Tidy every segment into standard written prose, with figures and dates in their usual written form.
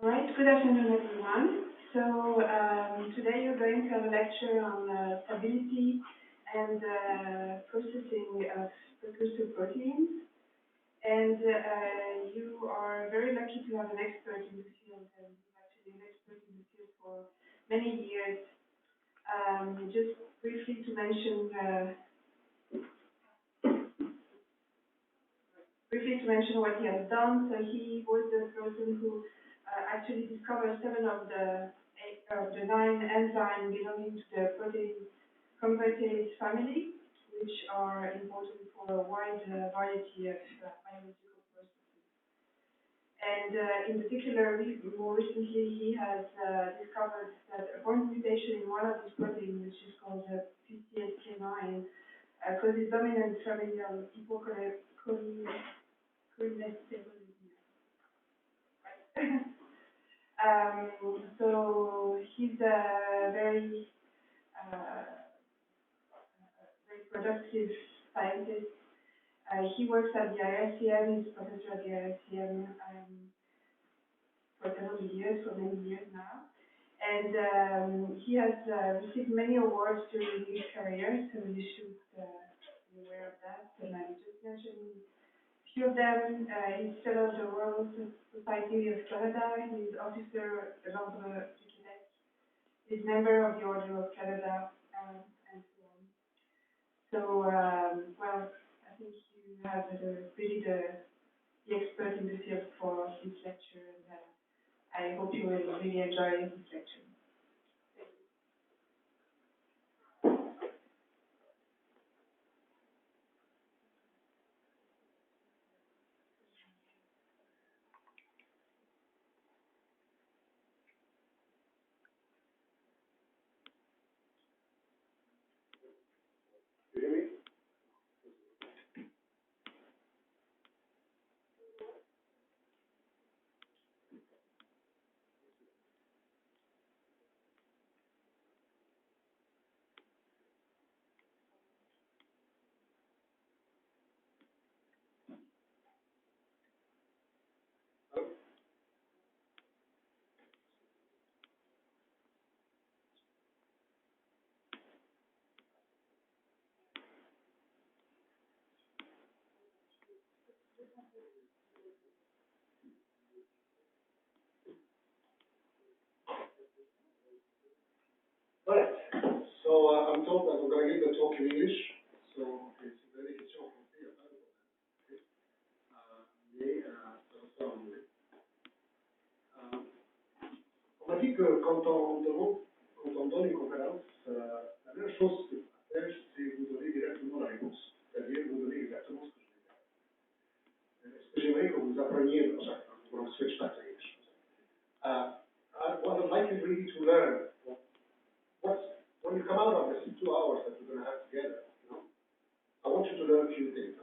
All right, good afternoon, everyone. So today you're going to have a lecture on stability and processing of precursor proteins. And you are very lucky to have an expert in the field, and he's actually an expert in the field for many years. Just briefly to mention, what he has done. So he was the person who actually discovered seven of the nine enzymes belonging to the protein convertase family, which are important for a wide variety of biological processes. And in particular, more recently, he has discovered that a point mutation in one of these proteins, which is called PCSK9, causes dominant familial hypochondroplasia. So he's a very productive scientist. He works at the IRCM. He's a professor at the IRCM for several years, for many years now. And he has received many awards during his career, so you should be aware of that. And I just mentioned few of them. He's fellow of the Royal Society of Canada. He's officer of l'Ordre du Québec. He's member of the Order of Canada, and so on. So, well, I think you have really the expert in the field for his lecture, and I hope you will really enjoy his lecture. All right. So I'm told that we're going to give the talk in English. So si vous avez des questions en français, il n'y a pas de problème. Mais ça va se faire en anglais. On m'a dit que quand on donne une conférence, la meilleure chose à faire, c'est vous donner directement la réponse. C'est-à-dire vous donner exactement ce que je vais faire. Ce que j'aimerais que vous appreniez, we're going to switch back to English. What I'd like is really to learn when you come out of this 2 hours that we're going to have together, I want you to learn a few things.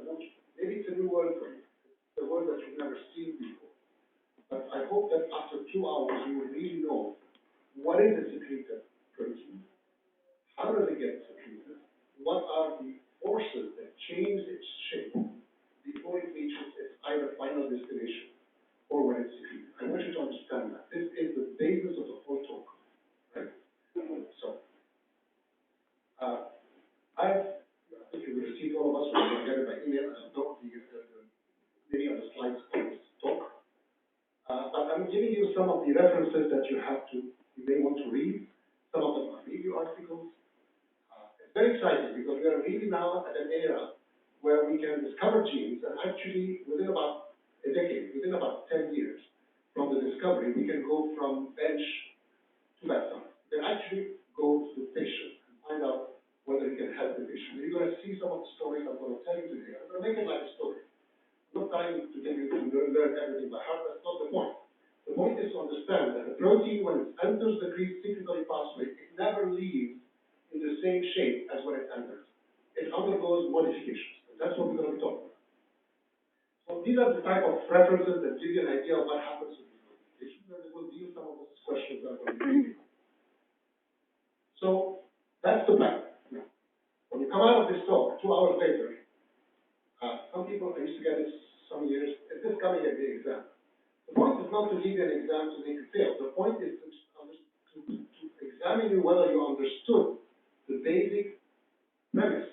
Maybe it's a new word for you. It's a word that you've never seen before. But I hope that after 2 hours you will really know what is a secreted protein, how does it get secreted, what are the forces that change its shape before it reaches its either final destination or when it's secreted. I want you to understand that. This is the basis of the whole talk, right? So, I think you will receive all of us, we're going to get it by email, and not many of the slides of this talk. But I'm giving you some of the references that you may want to read. Some of them are review articles. It's very exciting because we are really now at an era where we can discover genes, and actually within about a decade, within about 10 years from the discovery, we can go from bench to bedside. We can actually go to the patient and find out whether it can help the patient. You're going to see some of the stories I'm going to tell you today. I'm going to make it like a story. I'm not trying to get you to learn everything by heart. That's not the point. The point is to understand that the protein, when it enters the secretory pathway, it never leaves in the same shape as when it enters. It undergoes modifications. And that's what we're going to be talking about. So these are the type of references that give you an idea of what happens with these modifications, and we'll deal some of those questions that are going to be given. So that's the plan. When you come out of this talk, 2 hours later, some people, I used to get this some years, is this coming at the exam? The point is not to give you an exam to make you fail. The point is to examine you whether you understood the basic premise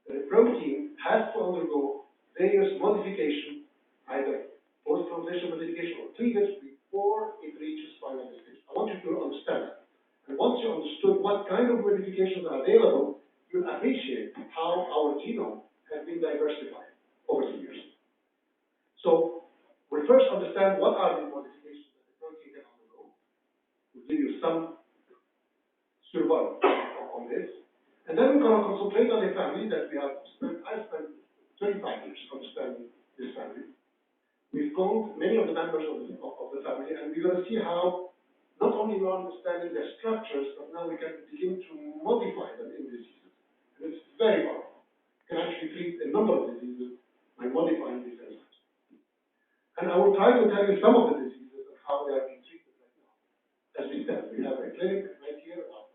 that a protein has to undergo various modification, either post-translation modification or cleavage, before it reaches final stage. I want you to understand that. And once you understood what kind of modifications are available, you'll appreciate how our genome has been diversified over the years. So, we'll first understand what are the modifications that the protein can undergo. We'll give you some survival on this. And then we're going to concentrate on a family that I've spent 25 years understanding this family. We've cloned many of the members of the family, and we're going to see how not only we're understanding their structures, but now we can begin to modify them in diseases. And it's very powerful. You can actually treat a number of diseases by modifying these enzymes. And I will try to tell you some of the diseases and how they are being treated right now. As we stand, we have a clinic right here, about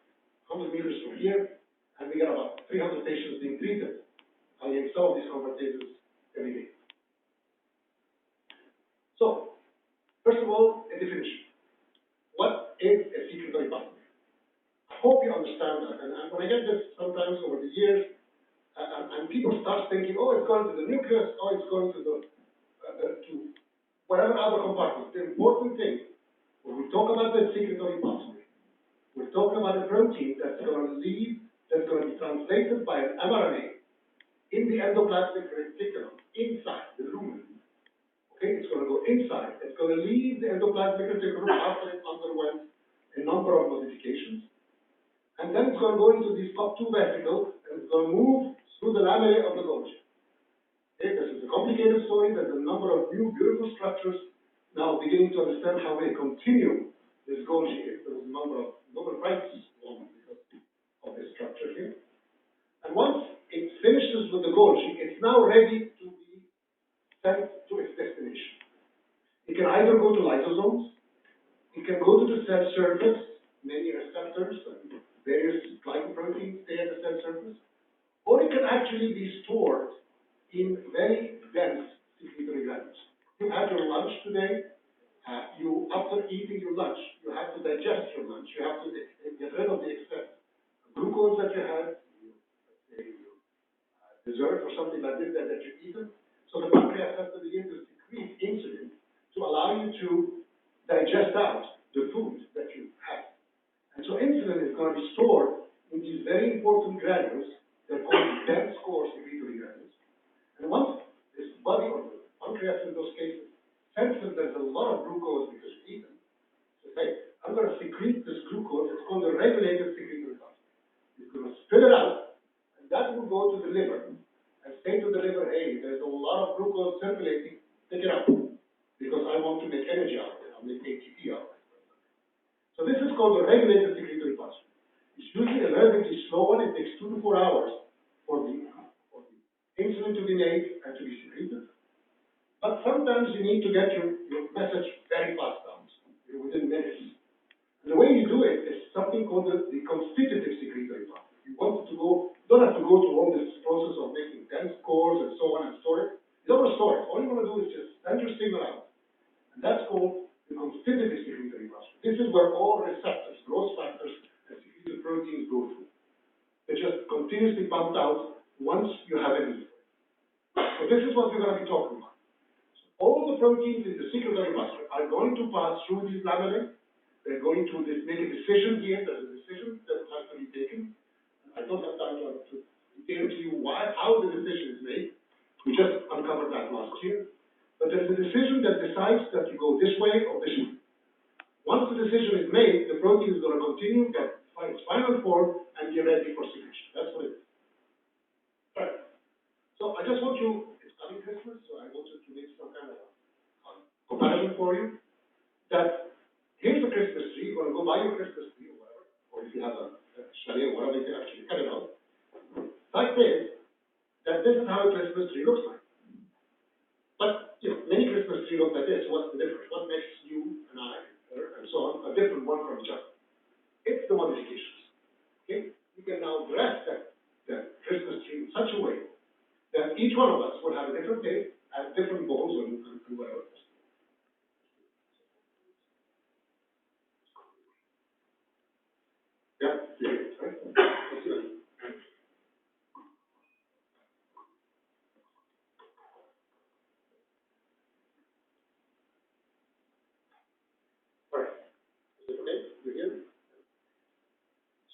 100 meters from here, and we got about 300 patients being treated against some of these convertases every day. So, first of all, a definition. What is a secretory pathway? I hope you understand that. And when I get this sometimes over the years, and people start thinking, oh, it's going to the nucleus, oh, it's going to the to whatever other compartment. The important thing, when we talk about the secretory pathway, we're talking about a protein that's going to leave, that's going to be translated by an mRNA in the endoplasmic reticulum, inside the lumen. Okay, it's going to go inside. It's going to leave the endoplasmic reticulum after it underwent a number of modifications. And then it's going to go into these top two vesicles, and it's going to move through the lamellae of the Golgi. Okay, this is a complicated story. There's a number of new beautiful structures now beginning to understand how they continue this Golgi. There's a number of Nobel Prizes won because of this structure here. And once it finishes with the Golgi, it's now ready to be sent to its destination. It can either go to lysosomes, it can go to the cell surface, many receptors and various glycoproteins stay at the cell surface, or it can actually be stored in very dense secretory granules. You had your lunch today, after eating your lunch, you have to digest your lunch, you have to get rid of the excess glucose that you had, dessert or something like this that you've eaten. So the pancreas has to begin to secrete insulin to allow you to digest out the food that you have. And so insulin is going to be stored in these very important granules. They're called dense core secretory granules. And once this body or the pancreas in those cases senses there's a lot of glucose because you've eaten, so hey, I'm going to secrete this glucose. It's called the regulated secretory pathway. It's going to spit it out, and that will go to the liver and say to the liver, hey, there's a lot of glucose circulating, take it out, because I want to make energy out of it. I'll make ATP out of it. So this is called the regulated secretory pathway. It's usually a relatively slow one. It takes 2 to 4 hours for the insulin to be made and to be secreted. But sometimes you need to get your message very fast down, within minutes. And the way you do it is something called the constitutive secretory pathway. You want it to go, you don't have to go through all this process of making dense cores and so on and store it. You don't want to store it. All you want to do is just send your signal out. And that's called the constitutive secretory pathway. This is where all receptors, growth factors, and secretory proteins go through. They're just continuously pumped out once you have a need. So this is what we're going to be talking about. So all the proteins in the secretory pathway are going to pass through these lamellae. They're going to make a decision here. There's a decision that has to be taken. I don't have time to detail to you how the decision is made. We just uncovered that last year. But there's a decision that decides that you go this way or this way. Once the decision is made, the protein is going to continue, get its final form, and get ready for secretion. That's what it is. Right. So I just want you, it's coming Christmas, so I want you to make some kind of comparison for you. That here's the Christmas tree. You're going to go buy your Christmas tree or whatever, or if you have a chalet or whatever, you can actually cut it out. Fact is that this is how a Christmas tree looks like. But many Christmas trees look like this. What's the difference? What makes you and I and so on a different one from each other? It's the modifications. Okay? You can now dress that Christmas tree in such a way that each one of us will have a different taste, have different bowls and whatever.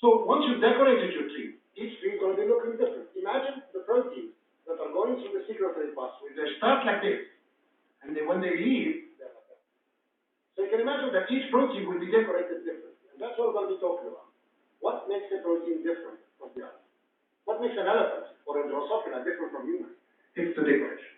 So once you decorated your tree, each tree is going to be looking different. Imagine the proteins that are going through the secretory pathway. They start like this, and when they leave, they're like that. So you can imagine that each protein will be decorated differently, and that's what we're going to be talking about. What makes a protein different from the other? What makes an elephant or a Drosophila different from humans? It's the decoration.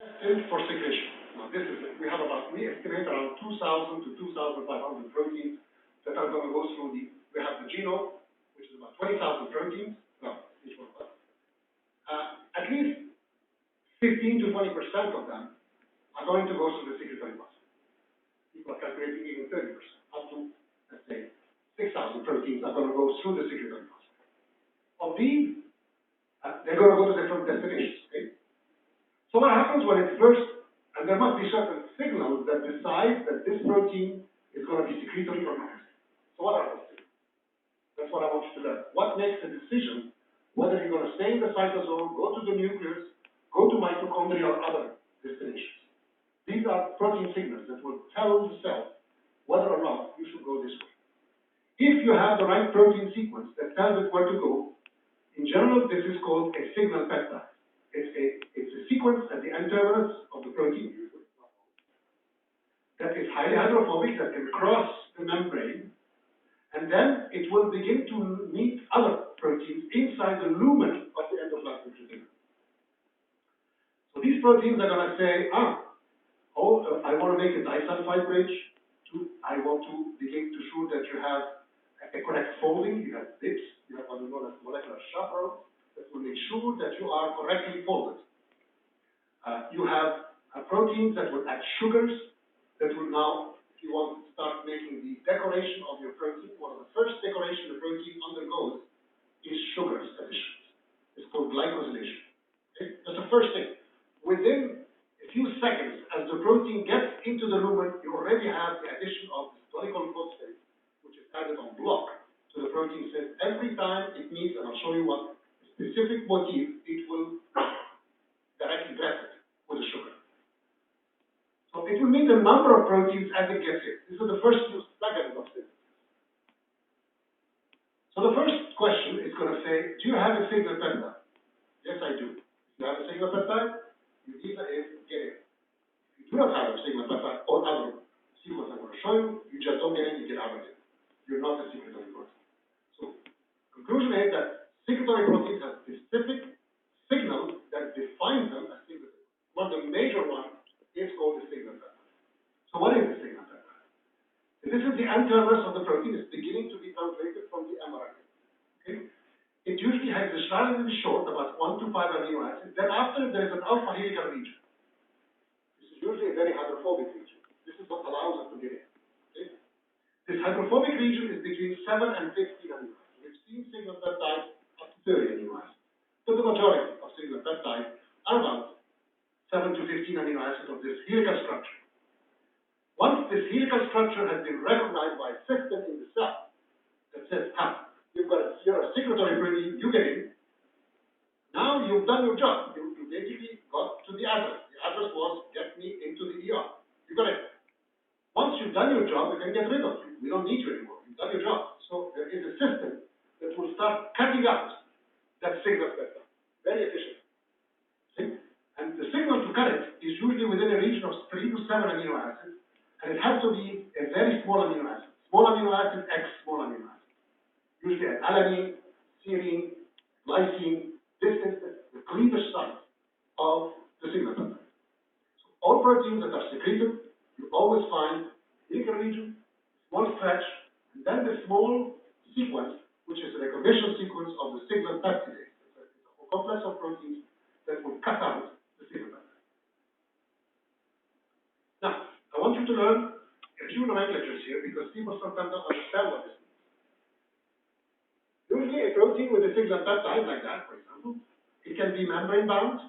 Destined for secretion. Now this is it. We estimate around 2,000 to 2,500 proteins that are going to go through we have the genome, which is about 20,000 proteins. No, each one of us. At least 15 to 20% of them are going to go through the secretory pathway. People are calculating even 30%, up to, let's say, 6,000 proteins are going to go through the secretory pathway. Of these, they're going to go to different destinations, okay? So what happens when it first, and there must be certain signals that decide that this protein is going to be secretory or not. So what are those signals? That's what I want you to learn. What makes a decision whether you're going to stay in the cytosol, go to the nucleus, go to mitochondria or other destinations? These are protein signals that will tell the cell whether or not you should go this way. If you have the right protein sequence that tells it where to go, in general, this is called a signal peptide. It's a sequence at the N-terminus of the protein that is highly hydrophobic, that can cross the membrane, and then it will begin to meet other proteins inside the lumen of the endoplasmic reticulum. So these proteins are going to say, I want to make a disulfide bridge. I want to begin to show that you have a correct folding, you have dips, you have what we call as molecular chaperone that will make sure that you are correctly folded. You have proteins that will add sugars that will now, if you want to start making the decoration of your protein, one of the first decoration the protein undergoes is sugars additions. It's called glycosylation. Okay? That's the first thing. Within a few seconds, as the protein gets into the lumen, you already have the addition of this glycol phosphate, which is added on block to the protein. Says every time it meets, and I'll show you what specific motif, it will directly dress it with a sugar. So it will meet the number of proteins as it gets in. This is the first two seconds of synthesis. So the first question is going to say, do you have a single peptide? Yes, I do. If you have a single peptide, you either get in. If you do not have a single peptide or other sequence I'm going to show you, you just don't get in, you get out of it. You're not a secretory protein. So, conclusion is that secretory proteins have specific signals that define them as secretory. One of the major ones is called the signal peptide. So what is the signal peptide? This is the N-terminus of the protein. It's beginning to be translated from the mRNA. Okay? It usually has a relatively short, about 1 to 5 amino acids. Then after there is an alpha helical region. This is usually a very hydrophobic region. This is what allows it to get in. Okay? This hydrophobic region is between 7 and 15 amino acids. We've seen signal peptides up to 30 amino acids. But the majority of signal peptides are about 7 to 15 amino acids of this helical structure. Once this helical structure has been recognized by a system in the cell that says, you're a secretory protein, you get in. Now you've done your job. You basically got to the address. The address was, get me into the ER. You got it. Once you've done your job, we can get rid of you. We don't need you anymore. You've done your job. So there is a system that will start cutting out that signal peptide. Very efficient. See? And the signal to cut it is usually within a region of 3 to 7 amino acids. And it has to be a very small amino acid. Small amino acid, X small amino acid. Usually an alanine, serine, glycine. This is the cleavage site of the signal peptide. So all proteins that are secreted, you always find helical region, small stretch, and then the small sequence, which is a recognition sequence of the signal peptidase. It's a complex of proteins that will cut out the signal peptide. Now, I want you to learn a few nomenclatures here because people sometimes don't understand what this means. Usually a protein with a signal peptide like that, for example, it can be membrane bound,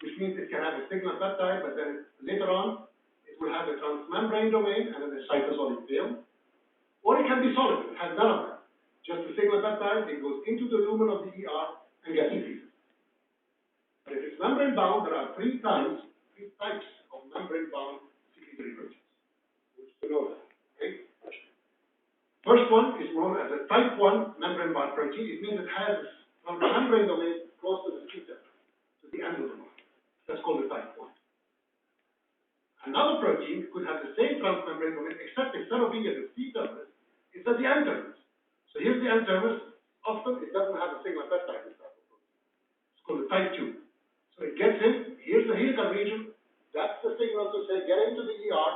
which means it can have a signal peptide, but then later on it will have a transmembrane domain and then a cytosolic tail. Or it can be soluble, it has none of that. Just a signal peptide, it goes into the lumen of the ER and gets secreted. But if it's membrane bound, there are three types of membrane bound secretory proteins. To know that. Okay? First one is known as a type 1 membrane bound protein. It means it has a membrane domain close to the C-terminus, to the end of the bond. That's called a type 1. Another protein could have the same transmembrane domain, except instead of being at the C-terminus, it's at the N-terminus. So here's the N-terminus. Often it doesn't have a single peptide. This type of protein. It's called a type 2. So it gets in. Here's the helical region. That's the signal to say get into the ER.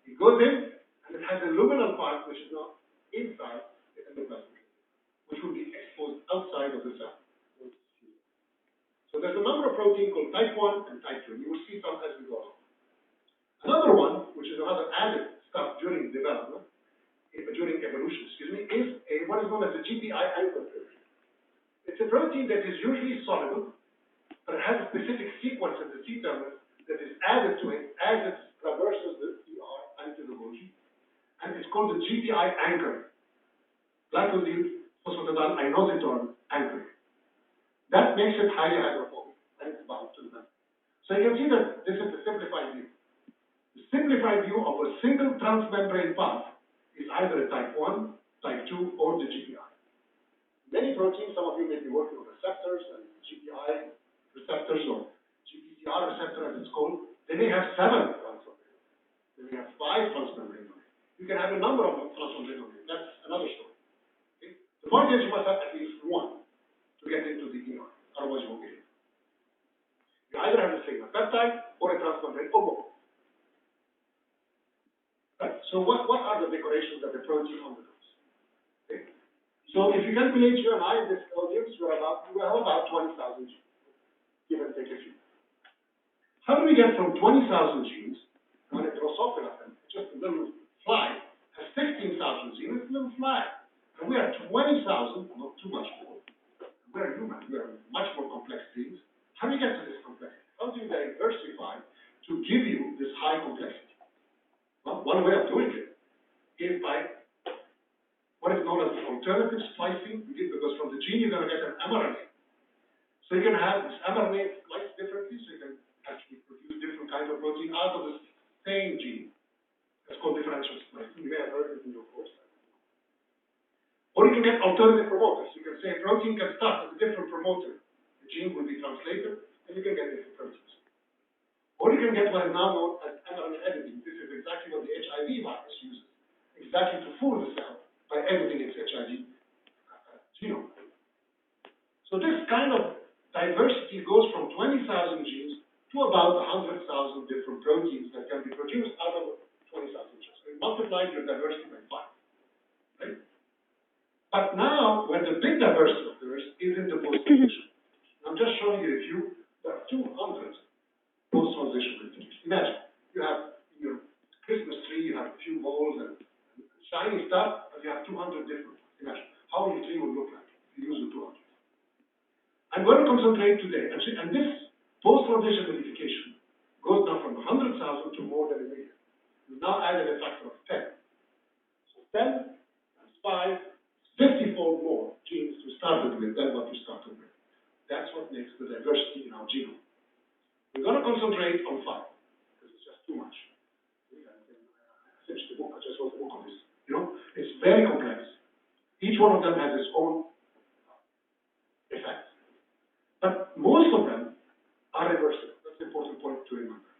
It goes in, and it has a luminal part, which is now inside the endoplasmic reticulum, which will be exposed outside of the cell. So there's a number of proteins called type 1 and type 2. You will see some as we go along. Another one, which is another added stuff during development, during evolution, is what is known as a GPI anchor protein. It's a protein that is usually soluble, but it has a specific sequence in the C-terminus that is added to it as it traverses the ER into the Golgi, and it's called the GPI anchor, glycosyl phosphatidyl inositol anchor. That makes it highly hydrophobic, and it's bound to the membrane. So you can see that this is the simplified view. The simplified view of a single transmembrane path is either a type 1, type 2, or the GPI. Many proteins, some of you may be working on receptors, and GPI receptors, or GPCR receptor as it's called, they may have 7 transmembrane. They may have 5 transmembrane domains. You can have a number of transmembrane domains. That's another story. Okay? The point is you must have at least one to get into the ER. Otherwise you won't get in. You either have a signal peptide or a transmembrane or both. Right, so what are the decorations that the protein undergoes? Okay? So if you calculate you and I in this audience, we have about 20,000 genes, give and take a few. How do we get from 20,000 genes, when it grows off enough, and just a little fly, has 16,000 genes, it's a little fly. And we are 20,000, not too much more. We are human, we are much more complex beings. How do you get to this complexity? How do you diversify to give you this high complexity? Well, one way of doing it is by what is known as alternative splicing, because from the gene you're going to get an mRNA. So you can have this mRNA spliced differently, so you can actually produce different kinds of protein out of the same gene. That's called differential splicing. You may have heard it in your course. Or you can get alternative promoters. You can say a protein can start with a different promoter. The gene will be translated, and you can get different proteins. Or you can get what is now known as mRNA editing. This is exactly what the HIV virus uses, exactly to fool the cell by editing its HIV genome. So this kind of diversity goes from 20,000 genes to about 100,000 different proteins that can be produced out of 20,000 genes. So you multiply your diversity by 5, right? But now, where the big diversity occurs is in the post-transition. I'm just showing you a few. There are 200 post-transition replication. Imagine, you have in your Christmas tree, you have a few balls and shiny stuff, but you have 200 different ones. Imagine how your tree would look like if you use the 200. I'm going to concentrate today, and this post-transition modification goes now from 100,000 to more than 1 million. We've now added a factor of 10. So 10 times 5, 50-fold more genes we started with than what we started with. That's what makes the diversity in our genome. We're going to concentrate on 5, because it's just too much. I finished the book, I just wrote a book on this. You know, it's very complex. Each one of them has its own effect. But most of them are reversible. That's the important point to remember.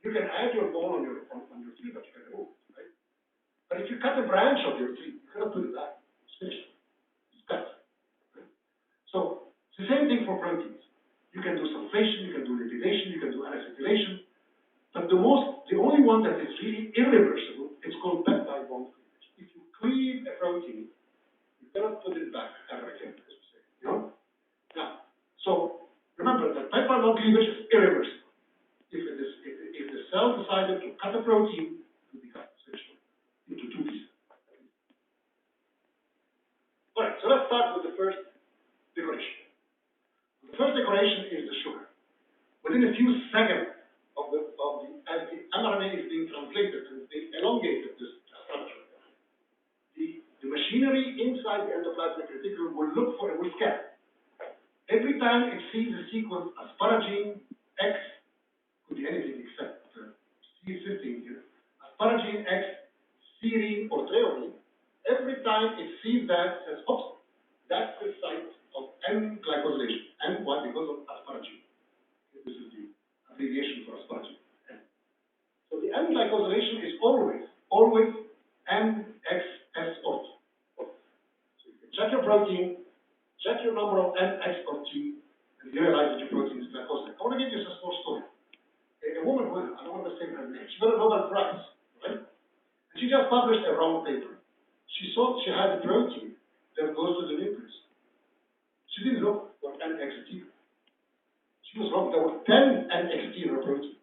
You can add your ball on your tree, but you can remove it, right? But if you cut a branch of your tree, you cannot put it back. It's finished. It's cut. Right? So it's the same thing for proteins. You can do sulfation, you can do lipidation, you can do N-acetylation, but the only one that is really irreversible is called peptide bond cleavage. If you cleave a protein, you cannot put it back ever again, as we say. You know? Now, so remember that peptide bond cleavage is irreversible. If the cell decided to cut a protein, it will be cut essentially into 2 pieces. All right, so let's start with the first decoration. The first decoration is the sugar. Within a few seconds as the mRNA is being translated and they elongated this structure, the machinery inside the endoplasmic reticulum will look for a scan. Every time it sees a sequence asparagine X, could be anything except cysteine here, asparagine X, serine or threonine, every time it sees that, it says, oops, that's the site of N-glycosylation. N, why? Because of asparagine. This is the abbreviation for asparagine. N. So the N-glycosylation is always NXS or T. So you can check your protein, check your number of N, X, or T, and you realize that your protein is glycosylated. I want to give you a small story. A woman who, I don't want to say her name, she got a Nobel Prize, right? And she just published a wrong paper. She thought she had a protein that goes to the nucleus. She didn't look for NXT. She was wrong. There were 10 NXT in her protein.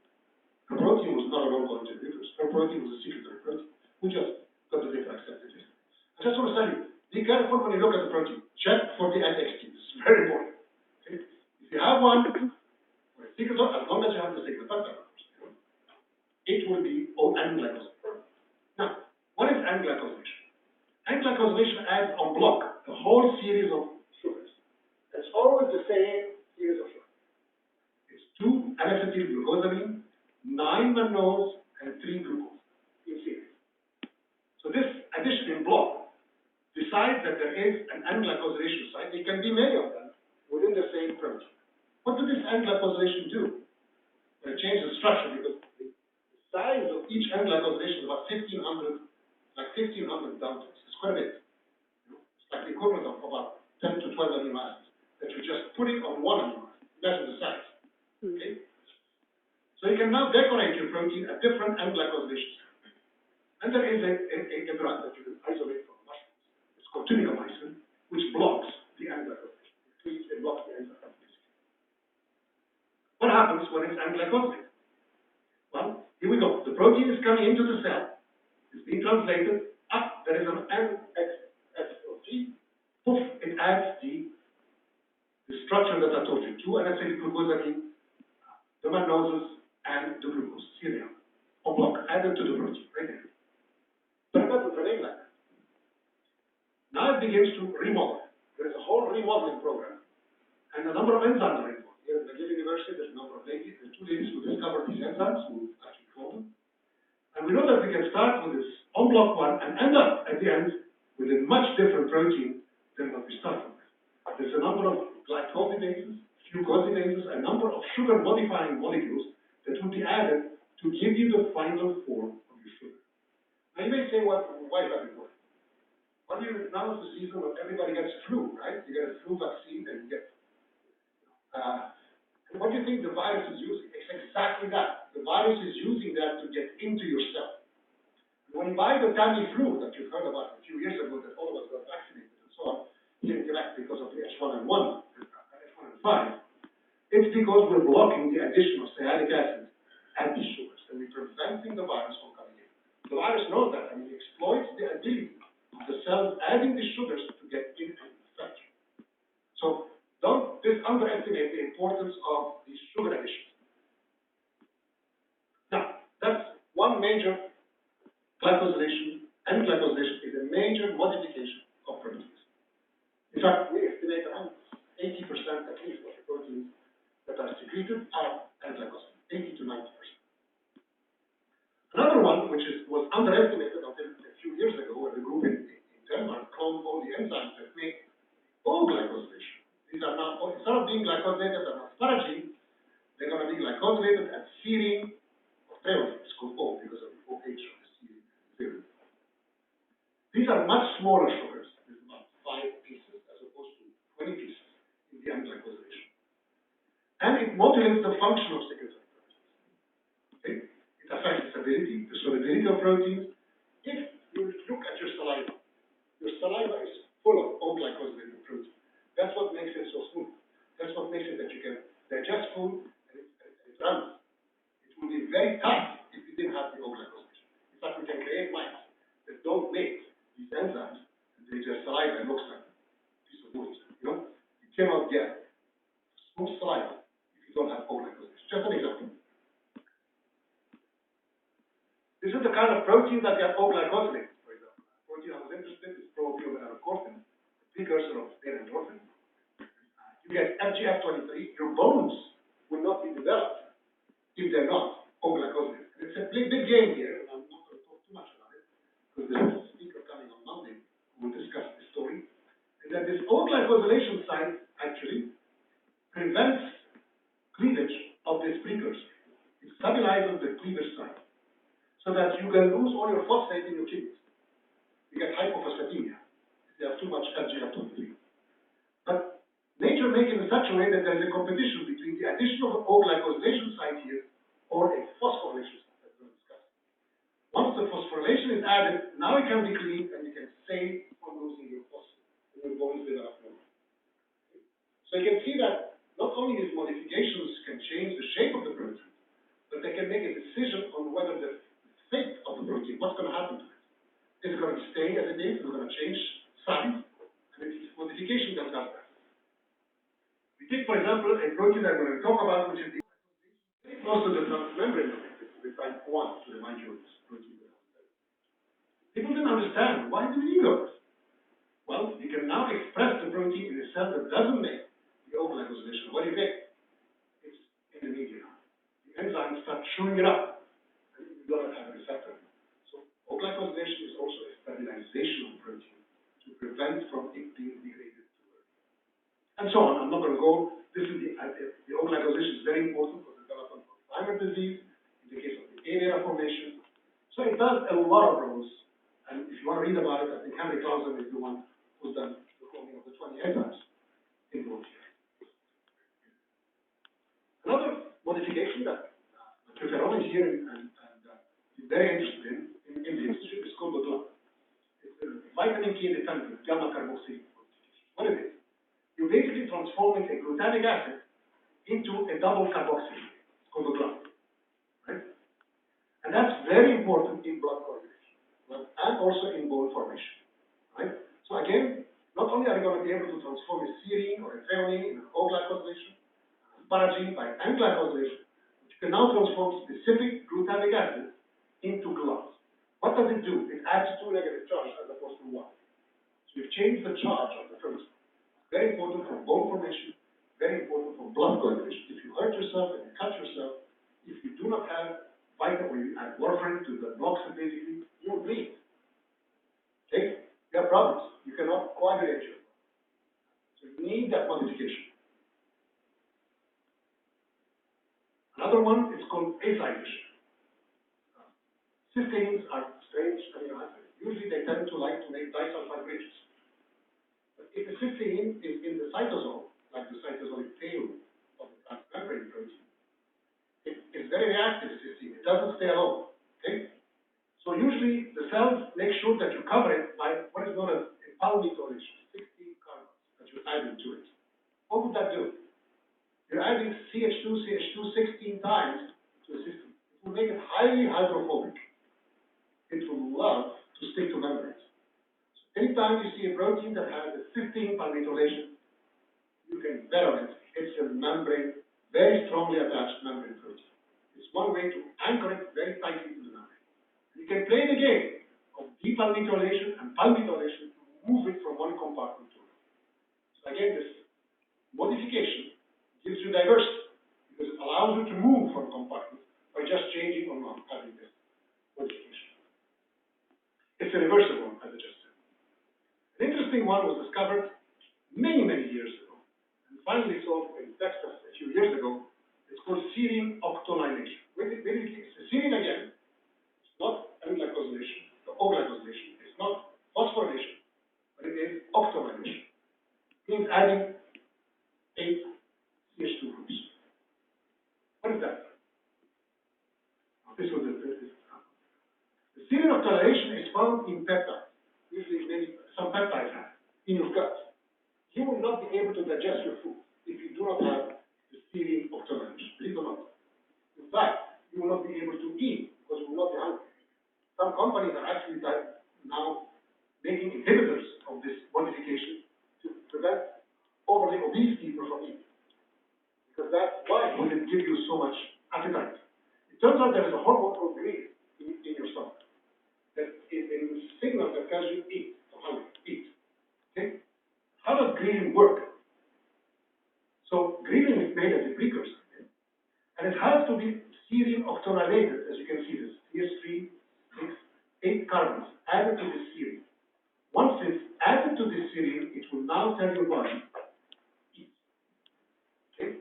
Her protein was not alone going to the nucleus. Her protein was a secondary protein. We just got the paper accepted. I just want to tell you, be careful when you look at the protein. Check for the NXT. This is very important. Okay? If you have one, or a secret, as long as you have the secret peptide, it will be N-glycosylation. Now, what is N-glycosylation? N-glycosylation adds en bloc a whole series of sugars. It's always the same series of sugars. It's 2 N-acetylglucosamine, 9 mannose, and 3 glucose in series. So this addition in block decides that there is an N-glycosylation site. There can be many of them within the same protein. What does this N-glycosylation do? Well, it changes the structure because the size of each N-glycosylation is about 1,500 Daltons. It's quite a bit. You know? It's like the equivalent of about 10 to 12 amino acids that you're just putting on one amino acid. Imagine the size. Okay? So you can now decorate your protein at different N-glycosylation sites. And there is a drug that you can isolate from mushrooms. It's called tunicamycin, which blocks the enzyme. It blocks the enzyme. What happens when it's N-glycosylated? Well, here we go. The protein is coming into the cell. It's being translated. There is an NXSLG. Poof, it adds the structure that I told you, 2N-acetylglucosamine, the mannoses, and the glucose. Here they are. A block added to the protein, right there. But that would remain like that. Now it begins to remodel. There is a whole remodeling program, and a number of enzymes are involved. Here at McGill University, there's a number of ladies, there's 2 ladies who discovered these enzymes, who actually cloned them. And we know that we can start with this on-block one and end up at the end with a much different protein than what we started with. There's a number of glycosidases, fucosidases, a number of sugar-modifying molecules that will be added to give you the final form of your sugar. Now you may say, well, why is that important? Well, now is the season when everybody gets flu, right? You get a flu vaccine and you get. And what do you think the virus is using? It's exactly that. The virus is using that to get into your cell. And when you buy the Tamiflu that you've heard about a few years ago, that all of us got vaccinated and so on, here in Quebec because of the H1N1, H1N5, it's because we're blocking the addition of sialic acid and these sugars, and we're preventing the virus from coming in. The virus knows that, and it exploits the ability of the cells adding these sugars to get in and infect you. So don't underestimate the importance of these sugar additions. Now, that's one major glycosylation, and glycosylation is a major modification of proteins. In fact, we estimate around 80% at least of the proteins that are secreted are N-glycosylated, 80 to 90%. Another one, which was underestimated until a few years ago, when the group in Denmark cloned all the enzymes that make O-glycosylation. These are now, instead of being glycosylated as asparagine, they're going to be glycosylated as serine or threonine. It's called O because of the OH of the serine. These are much smaller sugars. There's about 5 pieces as opposed to 20 pieces in the N-glycosylation. And it modulates the function of secretory proteins. Okay? It affects the stability, the solubility of proteins. If you look at your saliva is full of O-glycosylated protein. That's what makes it so smooth. That's what makes it that you can digest food and it runs. It would be very tough if you didn't have the O-glycosylation. In fact, we can create mice that don't make these enzymes, and their saliva looks like a piece of wood. You know, you cannot get smooth saliva if you don't have O-glycosylation. Just an example. This is the kind of protein that get O-glycosylated, for example. The protein I was interested in is propiomyelanocortin, the precursor of beta-endorphin. You get FGF23, your bones will not be developed if they're not O-glycosylated. It's a big game here, and I'm not going to talk too much about it, because there's a speaker coming on Monday who will discuss this story. Is that this O-glycosylation site actually prevents cleavage of this precursor. It stabilizes the cleavage site, so that you can lose all your phosphate in your kidneys. You get hypophosphatemia if you have too much FGF23. But nature makes it in such a way that there is a competition between the addition of an O-glycosylation site here or a phosphorylation site that we're going to discuss. Once the phosphorylation is added, now it can be cleaned and you can save from losing your phosphate and your bones develop normal. So you can see that not only these modifications can change the shape of the protein, but they can make a decision on whether the fate of the protein, what's going to happen to it. Is it going to stay as it is? Is it going to change size? And it's modification that does that. We take, for example, a protein that we're going to talk about, which is very close to the transmembrane domain, the type 1, to remind you of this protein. People didn't understand, why do we need those? Well, you can now express the protein in a cell that doesn't make the O-glycosylation. What do you get? It's in the media. The enzymes start chewing it up. You don't have a receptor. So O-glycosylation is also a stabilization of protein to prevent from it being degraded to earth. And so on. I'm not going to go. This is the O-glycosylation is very important for the development of Alzheimer's disease, in the case of the A-beta formation. So it does a lot of roles. And if you want to read about it, I think Henry Clausen is the one who's done the cloning of the 20 enzymes involved here. Another modification that Dr. Ferron is here and very interested in in the industry. It's called the GLUT. It's a vitamin K dependent gamma carboxylate. What it is? You're basically transforming a glutamic acid into a double carboxylate. It's called the GLUT. Right? And that's very important in blood coagulation, and also in bone formation. Right? So again, not only are you going to be able to transform a serine or a threonine in an O-glycosylation, asparagine by N-glycosylation, but you can now transform specific glutamic acids into GLUTs. What does it do? It adds 2 negative charges as opposed to 1. So you've changed the charge of the first. Very important for bone formation, very important for blood coagulation. If you hurt yourself and you cut yourself, if you do not have vitamin, or you add warfarin to the blocks, basically, you'll bleed. Okay? You have problems. You cannot coagulate your blood. So you need that modification. Another one is called acylation. Cysteines are strange amino acids. Usually they tend to like to make disulfide bridges. But if a cysteine is in the cytosol, like the cytosolic tail of the transmembrane protein, it is very reactive cysteine. It doesn't stay alone. Okay? So usually the cells make sure that you cover it by what is known as a palmitoylation, 16 carbons that you're adding to it. What would that do? You're adding CH2 16 times to the system. It will make it highly hydrophobic. It will love to stick to membranes. So anytime you see a protein that has a 15 palmitylation, you can bet on it. It's a membrane, very strongly attached membrane protein. It's one way to anchor it very tightly to the membrane. You can play the game of depalmitylation and palmitylation to move it from one compartment to another. So again, this modification gives you diversity because it allows you to move from compartments by just changing or not having this modification. It's a reversible one, as I just said. An interesting one was discovered many, many years ago and finally solved in Texas a few years ago. It's called serine octonylation. Basically, it's a serine again. It's not N-glycosylation, the O-glycosylation. It's not phosphorylation, but it is octonylation. It means adding 8 CH2 groups. What is that? This was the serine octonylation is found in peptides. Usually, some peptides have in your gut. You will not be able to digest your food if you do not have the serine octonylation. Believe it or not. In fact, you will not be able to eat because you will not be hungry. Some companies are actually now making inhibitors of this modification to prevent overly obese people from eating. Because that's why would it give you so much appetite. It turns out there is a hormone called ghrelin in your stomach that is a signal that tells you eat, or hunger, eat. Okay? How does ghrelin work? So ghrelin is made as a precursor, okay? And it has to be serine octonylated, as you can see this, CH3, 8 carbons added to this serine. Once it's added to this serine, it will now tell your body, eat. Okay?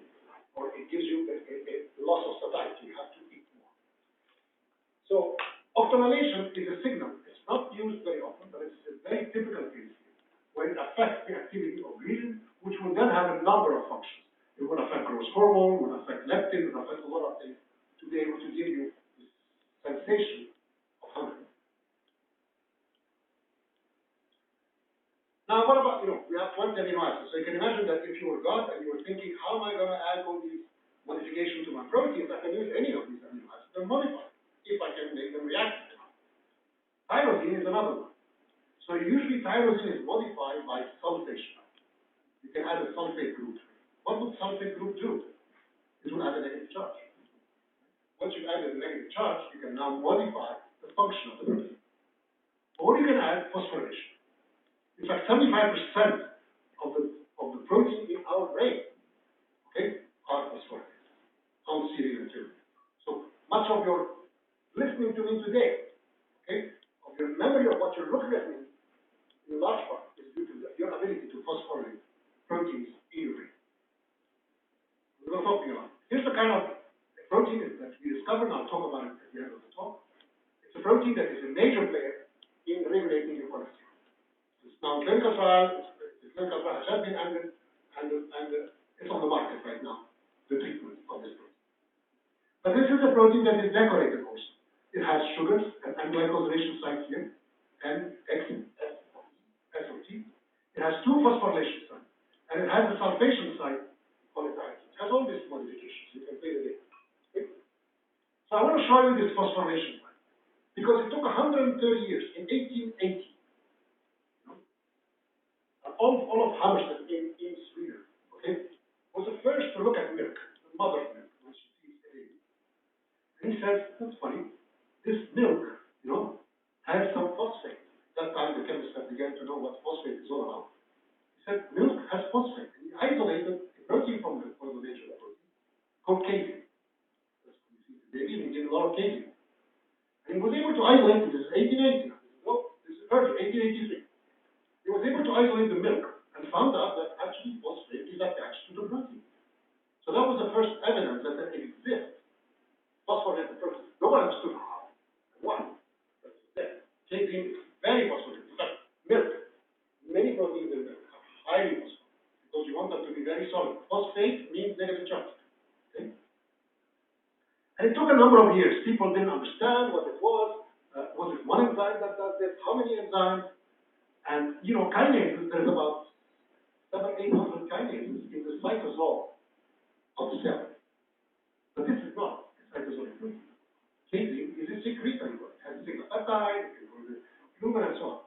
Or it gives you a loss of satiety. You have to eat more. So, octonylation is a signal. It's not used very often, but it's a very typical case where it affects the activity of ghrelin, which will then have a number of functions. It will affect growth hormone, will affect leptin, will affect a lot of things to be able to give you this sensation of hunger. Now, what about, we have 20 amino acids. So you can imagine that if you were God and you were thinking, how am I going to add all these modifications to my proteins? I can use any of these amino acids and modify if I can make them reactive enough. Tyrosine is another one. So usually tyrosine is modified by sulfation. You can add a sulfate group. What would sulfate group do? It will add a negative charge. Once you add a negative charge, you can now modify the function of the protein. Or you can add phosphorylation. In fact, 75% of the protein in our brain, okay, are phosphorylated on serine and threonine. So much of your listening to me today, okay, of your memory of what you're looking at me, in large part, is due to your ability to phosphorylate proteins in your brain. We're going to talk beyond. Here's the kind of protein that we discovered, and I'll talk about it at the end of the talk. It's a protein that is a major player in regulating your cholesterol. It's now clinical trial. The clinical trial has been ended, and it's on the market right now, the treatment of this protein. But this is a protein that is decorated also. It has sugars and glycosylation sites here, and X, S, S or T. It has two phosphorylation sites, and it has a sulfation site on its axis. It has all these modifications. You can play the game. Okay? So I want to show you this phosphorylation site, because it took 130 years, in 1880, all of Hammerstedt in Sweden, okay, was the first to look at milk, the mother's milk, when she feeds the baby. And he says, that's funny, this milk, has some phosphate. That time the chemists have begun to know what phosphate is all about. He said, milk has phosphate. And he isolated a protein from milk, one of the major proteins, called casein. That's what you feed the baby, and he did a lot of casein. And he was able to isolate it. This is 1880. No, this is early, 1883. He was able to isolate the milk and found out that actually phosphate is attached to the protein. So that was the first evidence that there exists phosphorylated protein. No one understood how and why, but it's there. Casein is very phosphorylated. In fact, milk, many proteins in milk are highly phosphorylated because you want them to be very solid. Phosphate means negative charge. Okay? And it took a number of years. People didn't understand what it was. Was it one enzyme that does this? How many enzymes? And, kinases, there's about 700-800 kinases in the cytosol of the cell. But this is not a cytosolic protein. Casein is a secretory one. It has a single peptide, it can go to human and so on.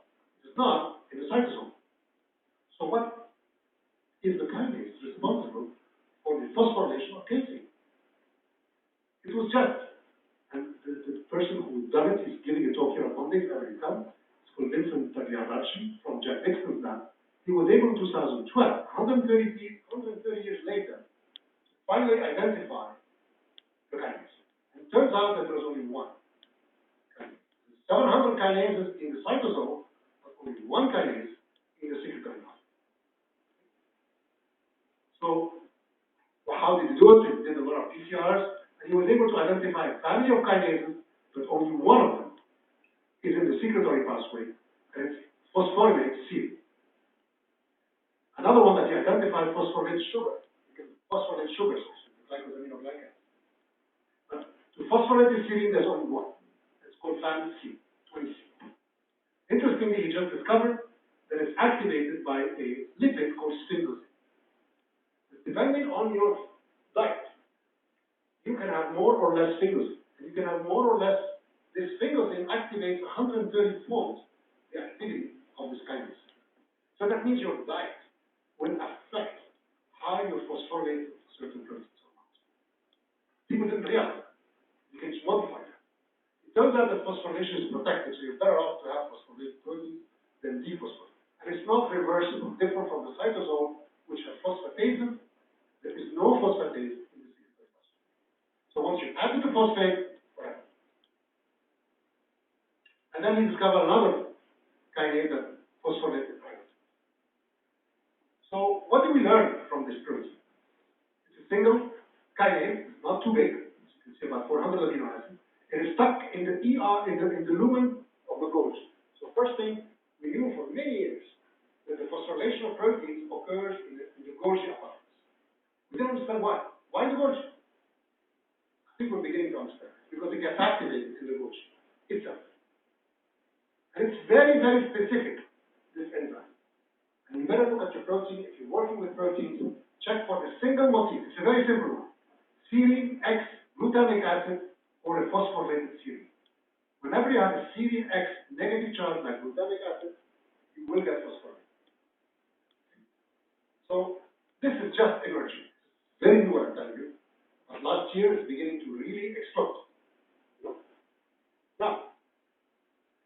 It's not in the cytosol. So what is the kinase responsible for the phosphorylation of casein? It was just, and the person who done it is giving a talk here on Monday, whenever he comes. It's called Vincent Tagliavacci from Jack Dixon's lab. He was able in 2012, 130 years later, to finally identify the kinase. And it turns out that there's only one kinase. There's 700 kinases in the cytosol, but only one kinase in the secretory pathway. So, how did he do it? He did a lot of PCRs, and he was able to identify a family of kinases, but only one of them is in the secretory pathway, and it's phosphorylates serine. Another one that he identified phosphorylates sugar, because phosphorylates sugars, glycosaminoglycan. But to phosphorylate the serine, there's only one. It's called family C, 20C. Interestingly, he just discovered that it's activated by a lipid called sphingosine. Depending on your diet, you can have more or less sphingosine. And you can have more or less, this sphingosine activates 130-fold the activity of this kinase. So that means your diet will affect how you phosphorylate certain proteins or not. People didn't realize that. You can modify that. It turns out that phosphorylation is protected, so you're better off to have phosphorylated proteins than dephosphorylate. And it's not reversible, different from the cytosol, which have phosphatases. There is no phosphatase in the secretory pathway. So once you add it to phosphate, what happens? And then he discovered another kinase that phosphorylated iron. So what do we learn from this protein? It's a single kinase, it's not too big, as you can see about 400 amino acids. It is stuck in the in the lumen of the Golgi. So first thing, we knew for many years that the phosphorylation of proteins occurs in the Golgi apparatus. We didn't understand why. Why the Golgi? I think we're beginning to understand. Because it gets activated in the Golgi itself. And it's very, very specific, this enzyme. And you better look at your protein. If you're working with proteins, check for a single motif. It's a very simple one. Serine X glutamic acid or a phosphorylated serine. Whenever you have a serine X negative charge like glutamic acid, you will get phosphorylated. So this is just emerging. Very new, I'm telling you. But last year it's beginning to really explode. Now,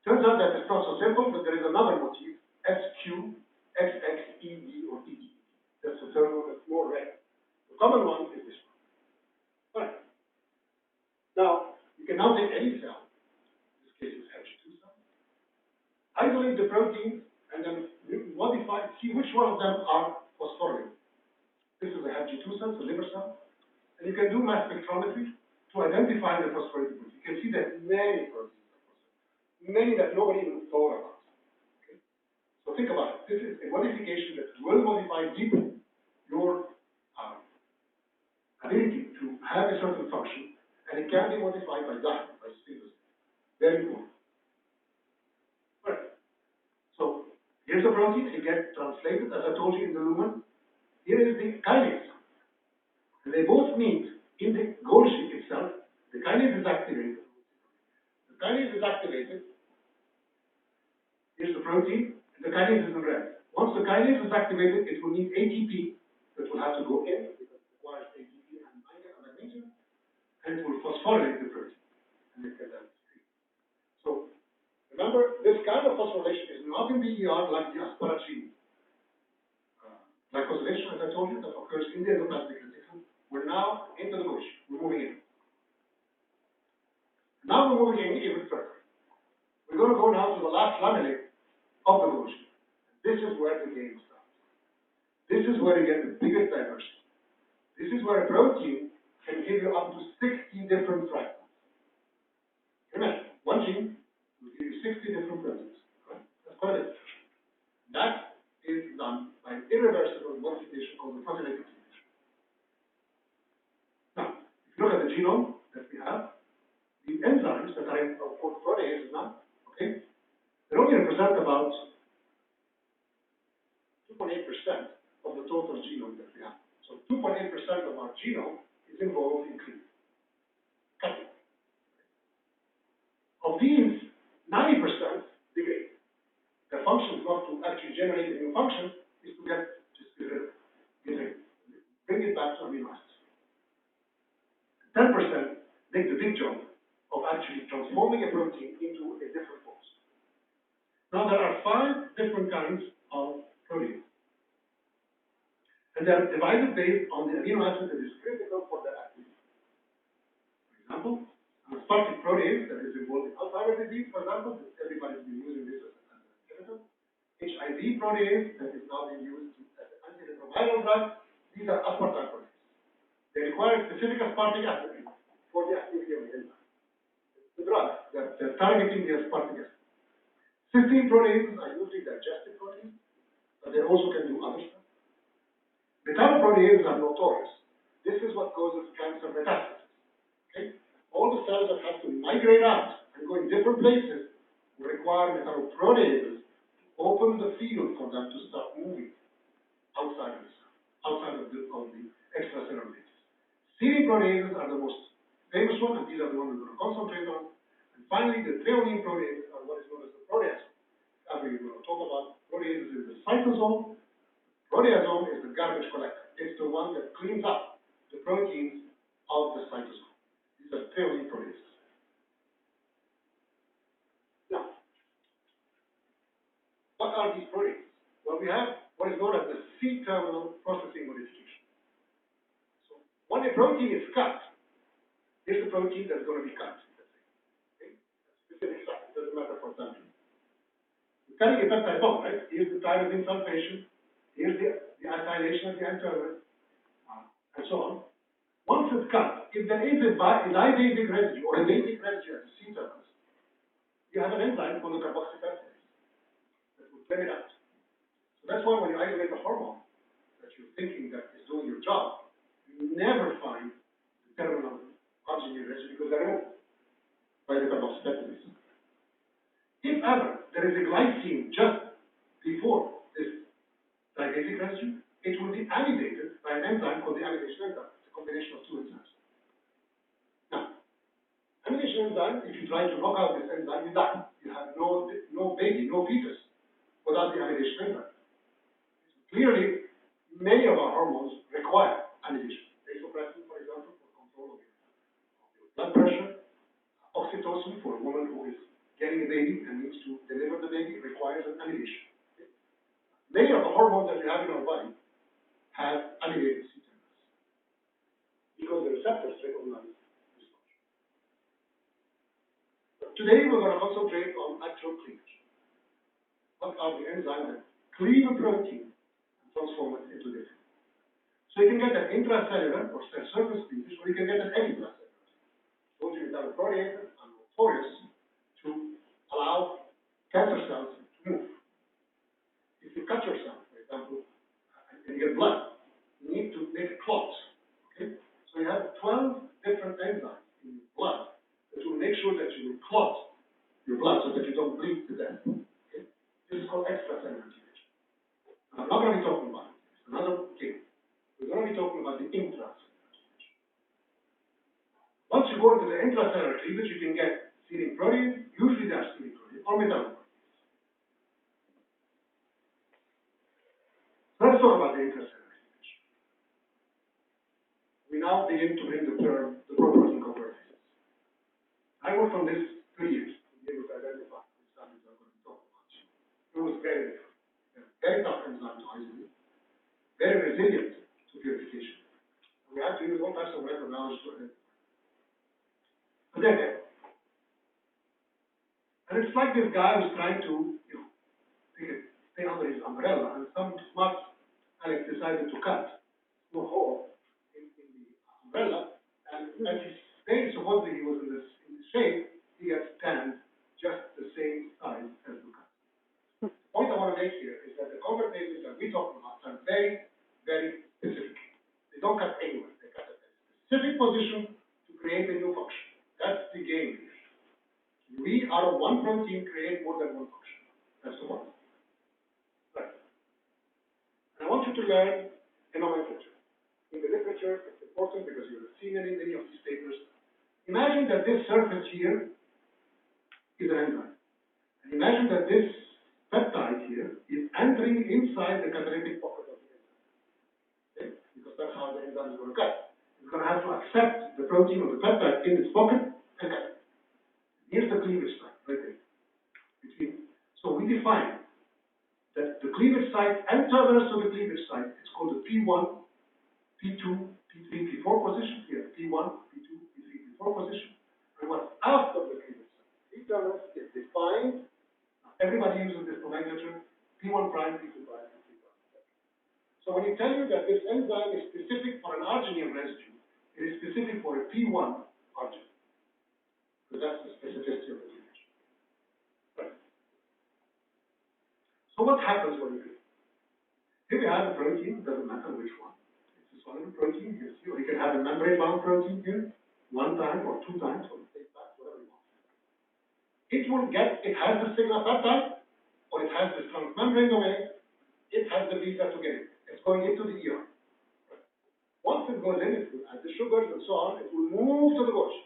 turns out that it's not so simple, but there is another motif, SQ, XXED, or ED. That's the third one that's more rare. The common one is this one. All right. Now, you can now take any cell, in this case it's HG2 cell, isolate the proteins, and then modify, see which one of them are phosphorylated. This is a HG2 cell, it's a liver cell, and you can do mass spectrometry to identify the phosphorylated proteins. You can see that many proteins are phosphorylated, many that nobody even thought about. Okay? So think about it. This is a modification that will modify deeply your ability to have a certain function, and it can be modified by diet, by sphingosine. Very important. Right. So here's the protein, it gets translated, as I told you in the lumen. Here is the kinase. And they both meet in the Golgi itself. The kinase is activated. The kinase is activated. Here's the protein, and the kinase is in red. Once the kinase is activated, it will need ATP that will have to go in, because it requires ATP and magnesium, and it will phosphorylate the protein. And it gets out. So, remember, this kind of phosphorylation is not in the ER like the asparagine. Glycosylation, as I told you, that occurs in the endoplasmic reticulum. We're now into the bush. We're moving in. Now we're moving in even further. We're going to go now to the last lamellate of the Golgi. This is where the game starts. This is where you get the biggest diversity. This is where a protein can give you up to 60 different fragments. Imagine, one gene will give you 60 different proteins. Right? That's quite a bit. That is done by an irreversible modification called the phosphorylated cleavage. Now, if you look at the genome that we have, the enzymes that are in, called proteases now, okay, they only represent about 2.8% of the total genome that we have. So 2.8% of our genome is involved in cleavage, cutting. Of these, 90% degrade. Their function is not to actually generate a new function, is to bring it back to amino acids. 10% make the big job of actually transforming a protein into a different form. Now there are 5 different kinds of proteins. And they're divided based on the amino acid that is critical for their activity. For example, an aspartic protease that is involved in Alzheimer's disease, for example, everybody's been using this as an inhibitor. HIV protease that is now being used as an antiretroviral drug. These are aspartate proteases. They require specific aspartic acid for the activity of the enzyme. The drug that they're targeting the aspartic acid. Cysteine proteases are usually digestive proteins, but they also can do other stuff. Metalloproteases are notorious. This is what causes cancer metastasis. Okay? All the cells that have to migrate out and go in different places will require metalloproteases to open the field for them to start moving outside of the cell, outside of the extracellular matrix. Serine proteases are the most famous one, and these are the ones we're going to concentrate on. And finally, the threonine proteases are what is known as the proteasome. After we're going to talk about proteases in the cytosol. Proteasome is the garbage collector. It's the one that cleans up the proteins of the cytosol. These are threonine proteases. Now, what are these proteins? Well, we have what is known as the C-terminal processing modification. So, when a protein is cut, here's the protein that's going to be cut. Okay? Specific site, it doesn't matter for example. We're cutting a peptide bond, right? Here's the tyrosine sulfation. Here's the acylation of the N-terminus, and so on. Once it's cut, if there is a basic residue or a basic residue at the C-terminus, you have an enzyme called the carboxypeptidase that will clear it out. So that's why when you isolate a hormone that you're thinking that is doing your job, you never find the terminal oxygen residue because they're removed by the carboxypeptidase. If ever there is a glycine just before this basic residue, it will be amidated by an enzyme called the amidation enzyme. It's a combination of 2 enzymes. Now, amidation enzyme, if you try to knock out this enzyme, you die. You have no baby, no fetus without the amidation enzyme. Clearly, many of our hormones require amidation. Vasopressin, for example, for control of your blood pressure. Oxytocin, for a woman who is getting a baby and needs to deliver the baby, requires an amidation. Many of the hormones that we have in our body have amidated C-terminus because the receptors recognize this function. But today we're going to concentrate on actual cleavage. What are the enzymes that cleave a protein and transform it into different? So you can get an intracellular or cell surface cleavage, or you can get an extracellular. Those metalloproteases are notorious to allow cancer cells to move. If you cut yourself, for example, and you get blood, you need to make clots. Okay? So you have 12 different enzymes in your blood that will make sure that you will clot your blood so that you don't bleed to death. Okay? This is called extracellular cleavage. And I'm not going to be talking about it. It's another thing. We're going to be talking about the intracellular cleavage. Once you go into the intracellular cleavage, you can get serine proteins. Usually they are serine proteins or metalloproteins. So let's talk about the intracellular cleavage. We now begin to bring the term, the protein convertases. I worked on this 3 years to be able to identify which enzymes I'm going to talk about. It was very difficult. Very tough enzyme to isolate, very resilient to purification. And we had to use all types of methodologies to identify. But they're there. And it's like this guy who's trying to, stay under his umbrella, and some smart Alex decided to cut a hole in the umbrella, and as he stayed, supposedly he was in this shape, he gets tanned just the same size as the cut. The point I want to make here is that the convertases that we talk about are very, very specific. They don't cut anywhere. They cut at a specific position to create a new function. That's the game here. We, out of one protein, create more than one function. That's the point. Right. And I want you to learn a nomenclature. In the literature, it's important because you'll see many of these papers. Imagine that this surface here is an enzyme. And imagine that this peptide here is entering inside the catalytic pocket of the enzyme. Okay? Because that's how the enzyme is going to cut. It's going to have to accept the protein or the peptide in its pocket and cut it. Here's the cleavage site, right there. So we define that the cleavage site and terminus to the cleavage site is called the P1, P2, P3, P4 position. Here, P1, P2, P3, P4 position. And what's after the cleavage site? C-terminus is defined. Everybody uses this nomenclature. P1 prime, P2 prime, P3 prime. So when you tell you that this enzyme is specific for an arginine residue, it is specific for a P1 arginine. So that's the specificity of the cleavage. Right. So what happens when you do it? Here we have a protein, doesn't matter which one. It's a soluble protein, you see, or you can have a membrane-bound protein here, 1 time or 2 times, or take back, whatever you want. It has the sigma peptide, or it has this transmembrane domain, it has the visa to get it. It's going into the ER. Right. Once it goes in, it will add the sugars and so on, it will move to the Golgi.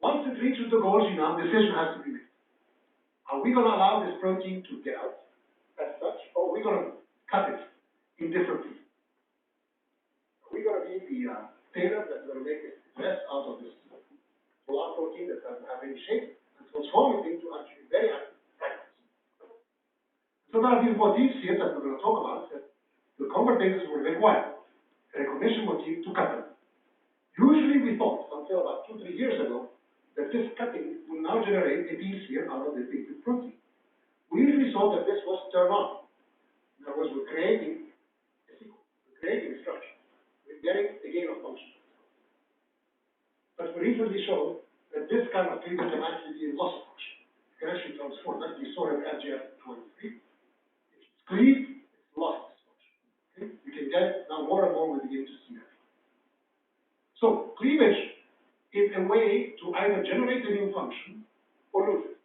Once it reaches the Golgi, now a decision has to be made. Are we going to allow this protein to get out as such, or are we going to cut it in different pieces? Are we going to be the tailor that's going to make a dress out of this polar protein that doesn't have any shape and transform it into actually very active fragments? So there are these motifs here that we're going to talk about that the convertases will require a recognition motif to cut them. Usually we thought, until about 2-3 years ago, that this cutting will now generate a piece here out of the active protein. We usually thought that this was turn on. In other words, we're creating a sequence, we're creating a structure, we're getting a gain of function. But we recently showed that this kind of cleavage can actually be a loss of function. It can actually transform, like we saw in FGF23. If it's cleaved, it's lost its function. Okay? You can get it now more and more we begin to see that. So, cleavage is a way to either generate a new function or lose it.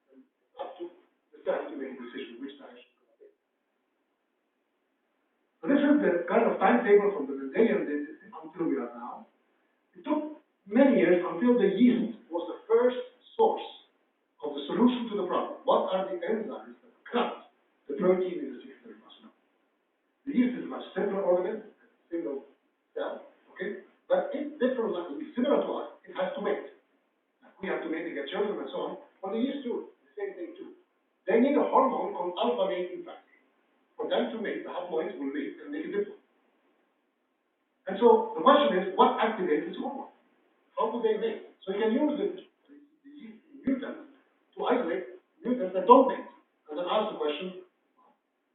And it's up to the cell to make a decision which direction to go in. So this is the kind of timetable from the Mendelian days until we are now. It took many years until the yeast was the first source of the solution to the problem. What are the enzymes that cut the protein in the 630 phosphamide? The yeast is a much simpler organism, a single cell, okay? But it's different, like similar to us, it has to mate. Like we have to mate to get children and so on. But the yeast too, the same thing too. They need a hormone called alpha mating factor. For them to mate, the haploids will mate and make a diploid. And so the question is, what activates this hormone? How do they mate? So you can use the yeast mutants to isolate mutants that don't mate. And then ask the question,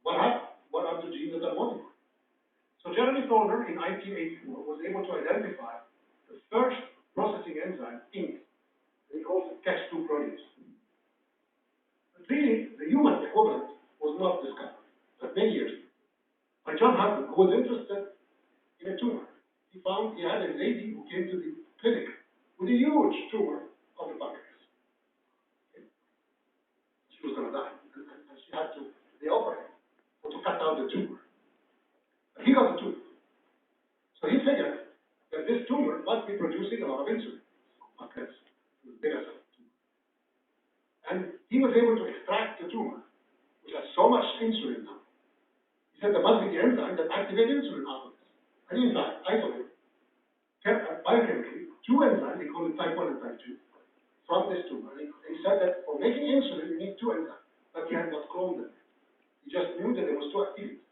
what happened? What are the genes that are modified? So Jeremy Thorner in 1984 was able to identify the first processing enzyme in it. He calls it Cas2 protease. But really, the human equivalent was not discovered, but many years ago, by John Hutton, who was interested in a tumor. He had a lady who came to the clinic with a huge tumor of the pancreas. going to die. And she had to, they operate to cut out the tumor. And he got the tumor. So he figured that this tumor must be producing a lot of insulin. Okay, beta cell tumor. And he was able to extract the tumor, which has so much insulin now. He said there must be the enzyme that activates insulin out of this. And he in fact isolated biochemically two enzymes, he called it type 1 and type 2, from this tumor. And he said that for making insulin, you need two enzymes, but he had not cloned them. He just knew that there was two activities.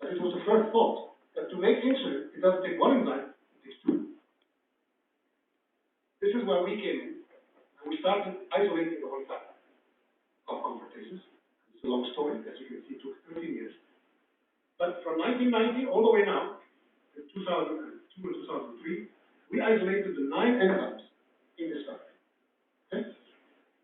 But it was the first thought that to make insulin, it doesn't take one enzyme, it takes two. This is where we came in, and we started isolating the whole family of convertases. It's a long story, as you can see, it took 13 years. But from 1990 all the way now, in 2002 and 2003, we isolated the 9 enzymes in this family. Okay?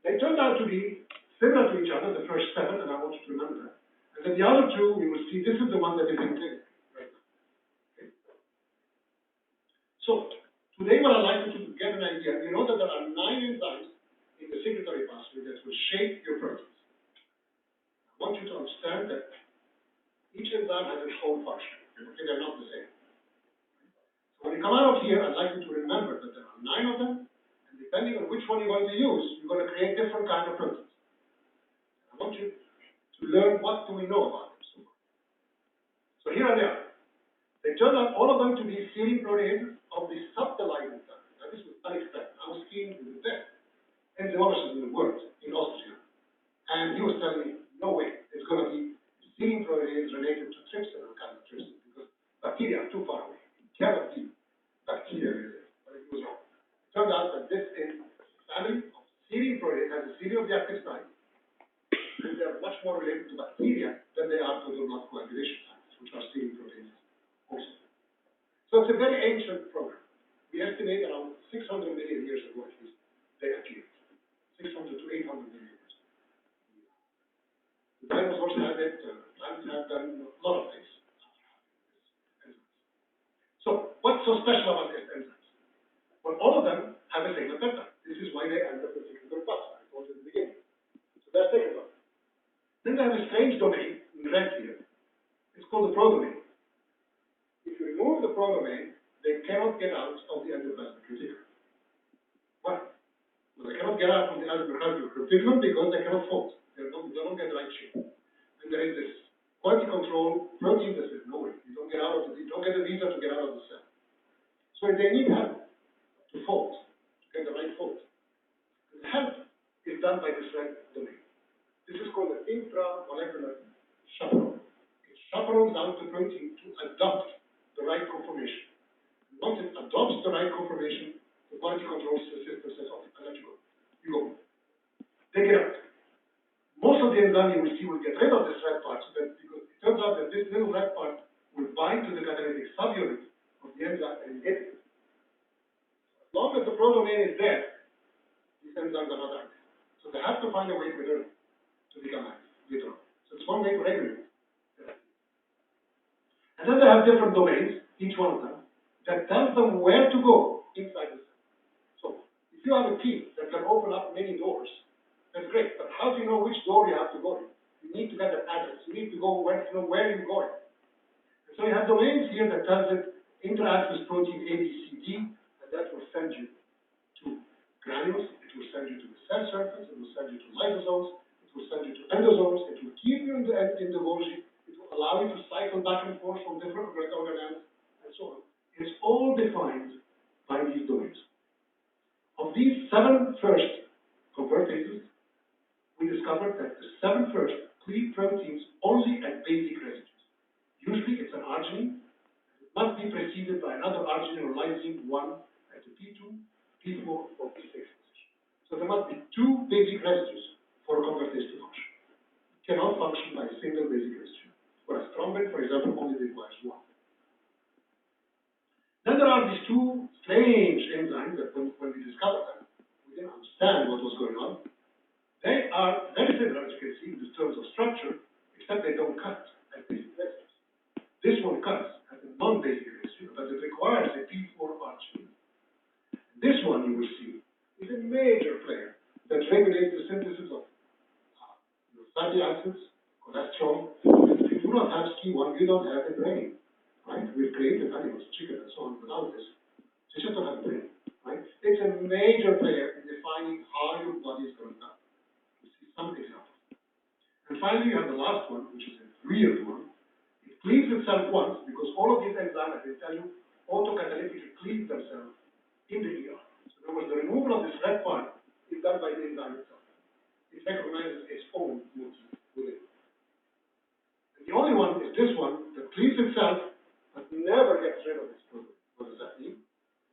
They turned out to be similar to each other, the first 7, and I want you to remember that. And then the other 2, we will see, this is the one that is in clinic right now. Okay? So, today what I'd like you to get an idea, you know that there are 9 enzymes in the secretory pathway that will shape your proteins. I want you to understand that each enzyme has its own function. Okay, they're not the same. So when you come out of here, I'd like you to remember that there are 9 of them, and depending on which one you're going to use, you're going to create different kinds of proteins. I want you to learn what do we know about them so far. So here they are. They turned out all of them to be serine proteases of the subthalide enzyme. Now this was unexpected. I was skiing with the best enzymologist in the world in Austria, and he was telling me, no way, it's going to be serine protease related to trypsin or chymotrypsin because bacteria are too far away. It cannot be bacteria related, but it was wrong. It turned out that this is a family of serine protease, has a serine of the active site, and they are much more related to bacteria than they are to the blood coagulation factors, which are serine proteases also. So it's a very ancient program. We estimate around 600 million years ago at least they appeared. 600 to 800 million years. The dinosaurs had it, plants have done a lot of things. So, what's so special about these enzymes? Well, all of them have a single peptide. This is why they end up in secretory pathway. I told you in the beginning. So that's second one. Then they have a strange domain in red here. It's called the prodomain. If you remove the prodomain, they cannot get out of the endoplasmic reticulum. Why? Well, they cannot get out of the endoplasmic reticulum because they cannot fold. They don't get the right shape. And there is this quality control protein that says, no way, you don't get a visa to get out of the cell. So they need help to fold, to get the right fold. And the help is done by this red domain. This is called the intramolecular chaperone. It chaperones out the protein to adopt the right conformation. And once it adopts the right conformation, the quality control system says, okay, I'll let you go. You go. Take it out. Most of the enzyme you will see will get rid of this red part, so that because it turns out that this little red part will bind to the catalytic subunit of the enzyme and inhibit it. As long as the prodomain is there, these enzymes are not active. So they have to find a way for them to become active later on. So it's one way to regulate it. And then they have different domains, each one of them, that tells them where to go inside the cell. So if you have a key that can open up many doors, that's great, but how do you know which door you have to go in? You need to get an address. You need to know where you're going. And so you have domains here that tells it interact with protein A, B, C, D, and that will send you to granules, it will send you to the cell surface, it will send you to lysosomes, it will send you to endosomes, it will keep you in the Golgi, it will allow you to cycle back and forth from different organelles, and so on. It's all defined by these domains. Of these 7 first convertases, we discovered that the 7 first cleave proteins only at basic residues. Usually it's an arginine. It must be preceded by another arginine or lysine 1 at the P2, P4, or P6 position. So there must be 2 basic residues for a convertase to function. It cannot function by a single basic residue. Whereas thrombin, for example, only requires 1. Then there are these 2 strange enzymes that when we discovered them, we didn't understand what was going on. They are very similar, as you can see, in terms of structure, except they don't cut at basic residues. This one cuts at a non-basic residue, but it requires a P4 arginine. This one, you will see, is a major player that regulates the synthesis of acids, cholesterol. If you do not have SCI1, you don't have the brain, right? We've created animals, chicken and so on without this. So you just don't have a brain, right? It's a major player in defining how your body is going to die. You see some examples. And finally, you have the last one, which is a weird one. It cleaves itself once, because all of these enzymes, I can tell you, autocatalytically cleave themselves in the ER. So in other words, the removal of this red part is done by the enzyme itself. It recognizes its own motif within. And the only one is this one that cleaves itself but never gets rid of its protein. What does that mean?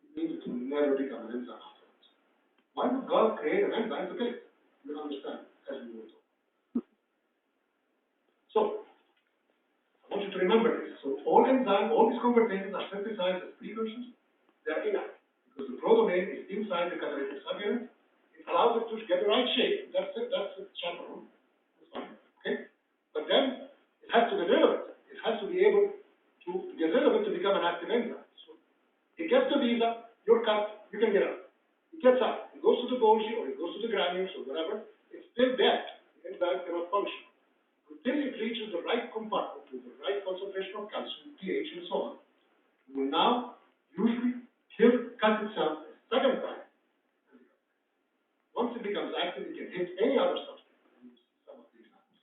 It means it will never become an enzyme afterwards. Why would God create an enzyme to kill it? You'll understand as we move on. So, I want you to remember this. So, all enzymes, all these convertases are synthesized as precursors. They are inactive because the prodomain is inside the catalytic subunit. It allows it to get the right shape. That's it. That's the chaperone. That's fine. Okay? But then it has to get rid of it. It has to be able to get rid of it to become an active enzyme. So it gets the visa, you're cut, you can get out. It gets out. It goes to the Golgi or it goes to the granules or whatever. It's still dead. The enzyme cannot function. Until it reaches the right compartment with the right concentration of calcium, pH, and so on, it will now usually cut itself a second time. Once it becomes active, it can hit any other substance. And you see some of the examples.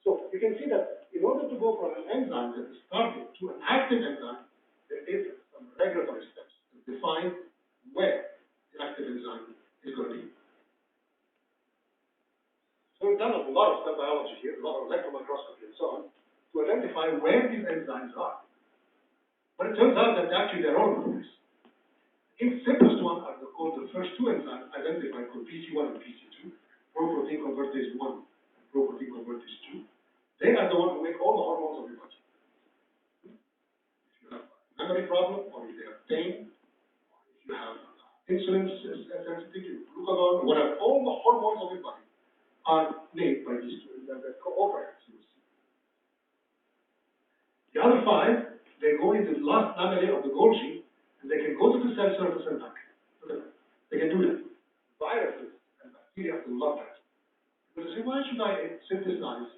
So you can see that in order to go from an enzyme that is started to an active enzyme, there is some regulatory steps to define where the active enzyme is going to be. So we've done a lot of cell biology here, a lot of electron microscopy and so on, to identify where these enzymes are. But it turns out that actually they're all over the place. In simplest one are called the first two enzymes identified called PC1 and PC2, proprotein convertase 1 and proprotein convertase 2. They are the ones who make all the hormones of your body. If you have a memory problem, or if you have pain, or if you have insulin sensitivity, glucagon, whatever, all the hormones of your body are made by these two enzymes that cooperate. The other five, they go into the last lamellae of the Golgi, and they can go to the cell surface and back. They can do that. Viruses and bacteria will love that. Because they say, why should I synthesize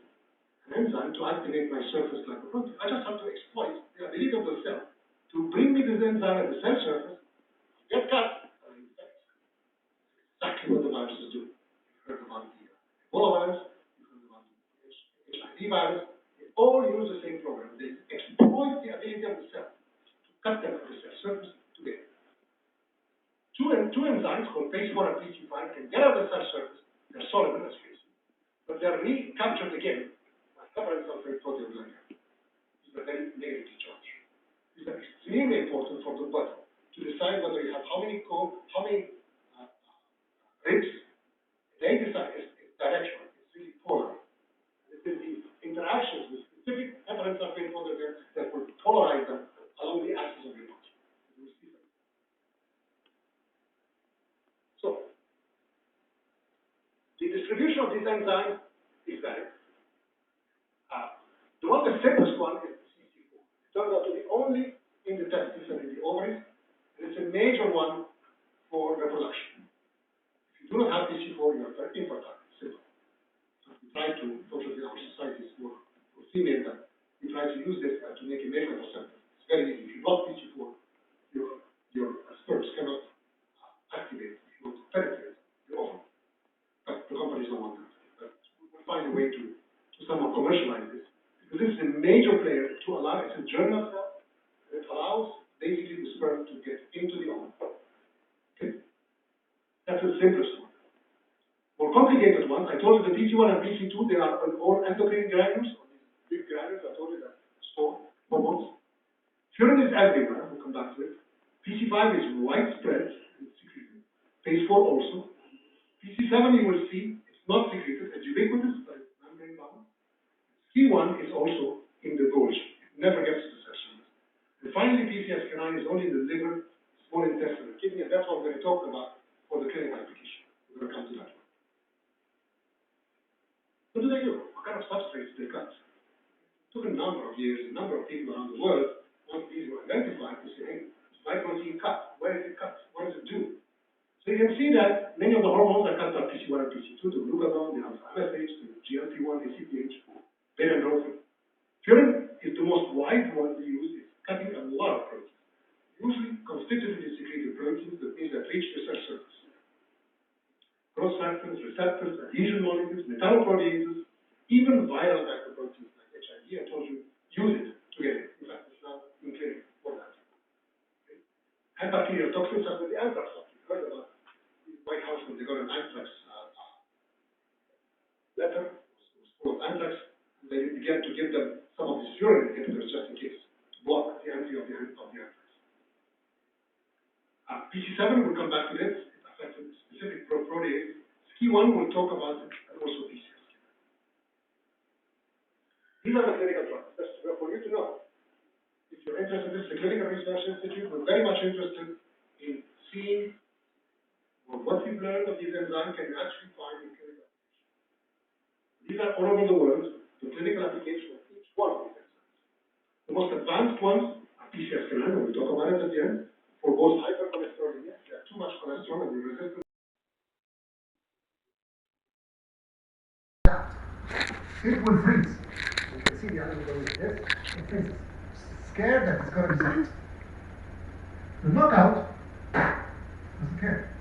an enzyme to activate my surface glycoprotein? I just have to exploit the ability of the cell to bring me this enzyme at the cell surface, get cut, and infect. Exactly what the viruses do. You've heard about the Ebola virus, you've heard about the HIV virus. They all use the same program. They exploit the ability of the cell to cut them at the cell surface together. Two enzymes called PACE1 and PC5 can get out of the cell surface. They're soluble, as you can see, but they're recaptured again by heparan sulfate protein glycan. These are very negatively charged. These are extremely important for the body to decide whether you have how many ribs. They decide its direction. It's really polar. It is the interactions with specific heparan sulfate protein that will polarize them along the axis of your body. So, the distribution of these enzymes is better. The simplest one is CC4. It turns out to be only in the testes and in the ovaries, and it's a major one for reproduction. If you do not have PC4, you are infertile. Simple. So we try to, unfortunately, our society is more female than we try to use this to make a male contraceptive. It's very easy. If you block PC4, your sperms cannot activate if you want to penetrate the ovum. But the companies don't want that. But we'll find a way to somehow commercialize this. Because this is a major player to allow, it's a germinal cell, and it allows basically the sperm to get into the ovum. Okay? That's the simplest one. More complicated ones, I told you the PC1 and PC2, they are all endocrine granules, or these big granules, I told you that store hormones. Furin is everywhere, we'll come back to it. PC5 is widespread, and secreted. PACE4 also. PC7 you will see, it's not secreted, it's ubiquitous, but it's membrane bound. C1 is also in the Golgi. It never gets to the cell surface. And finally, PCSK9 is only in the liver, small intestine, and kidney, and that's what we're going to talk about for the clinical application. We're going to come to that one. What do they do? What kind of substrates do they cut? It took a number of years, a number of people around the world, once these were identified, to say, hey, why protein cut? Where is it cut? What does it do? So you can see that many of the hormones are cut by PC1 and PC2, the glucagon, the alpha MSH, the GLP1, ACTH. surfactants, receptors, adhesion molecules, metalloproteases, even viral vector proteins like HIV. I told you, use it to get it. In fact, it's now in clinic for that. Okay. Antibacterial toxins are the anthrax toxin. You heard about the White House when they got an anthrax letter, it was full of anthrax, and they began to give them some of these urine inhibitors just in case, to block the entry of the anthrax. PC7, we'll come back to this. It affects a specific protease. SCI1, we'll talk about it, and also PCSK9. These are the clinical trials. That's for you to know. If you're interested, this is the Clinical Research Institute. We're very much interested in seeing what we've learned of these enzymes can you actually find in clinical application. These are all over the world, the clinical application of each one of these enzymes. The most advanced ones are PCSK9, and we'll talk about it at the end. For both hypercholesterolemia, if you have too much cholesterol and you're resistant. It will freeze. You can see the animal going like this. It freezes. Scared that it's going to be set. The knockout doesn't care.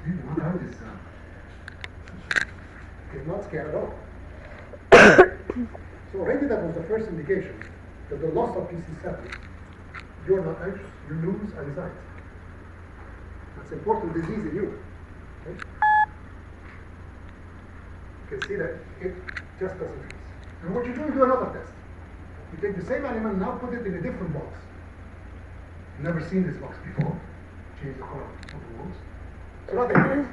See, the knockout is not scared at all. So already that was the first indication that the loss of PC7, you're not anxious. You lose anxiety. That's an important disease in you. Okay? You can see that it just doesn't freeze. And what you do, you do another test. You take the same animal, now put it in a different box. You've never seen this box before. Change the color of the walls. So nothing.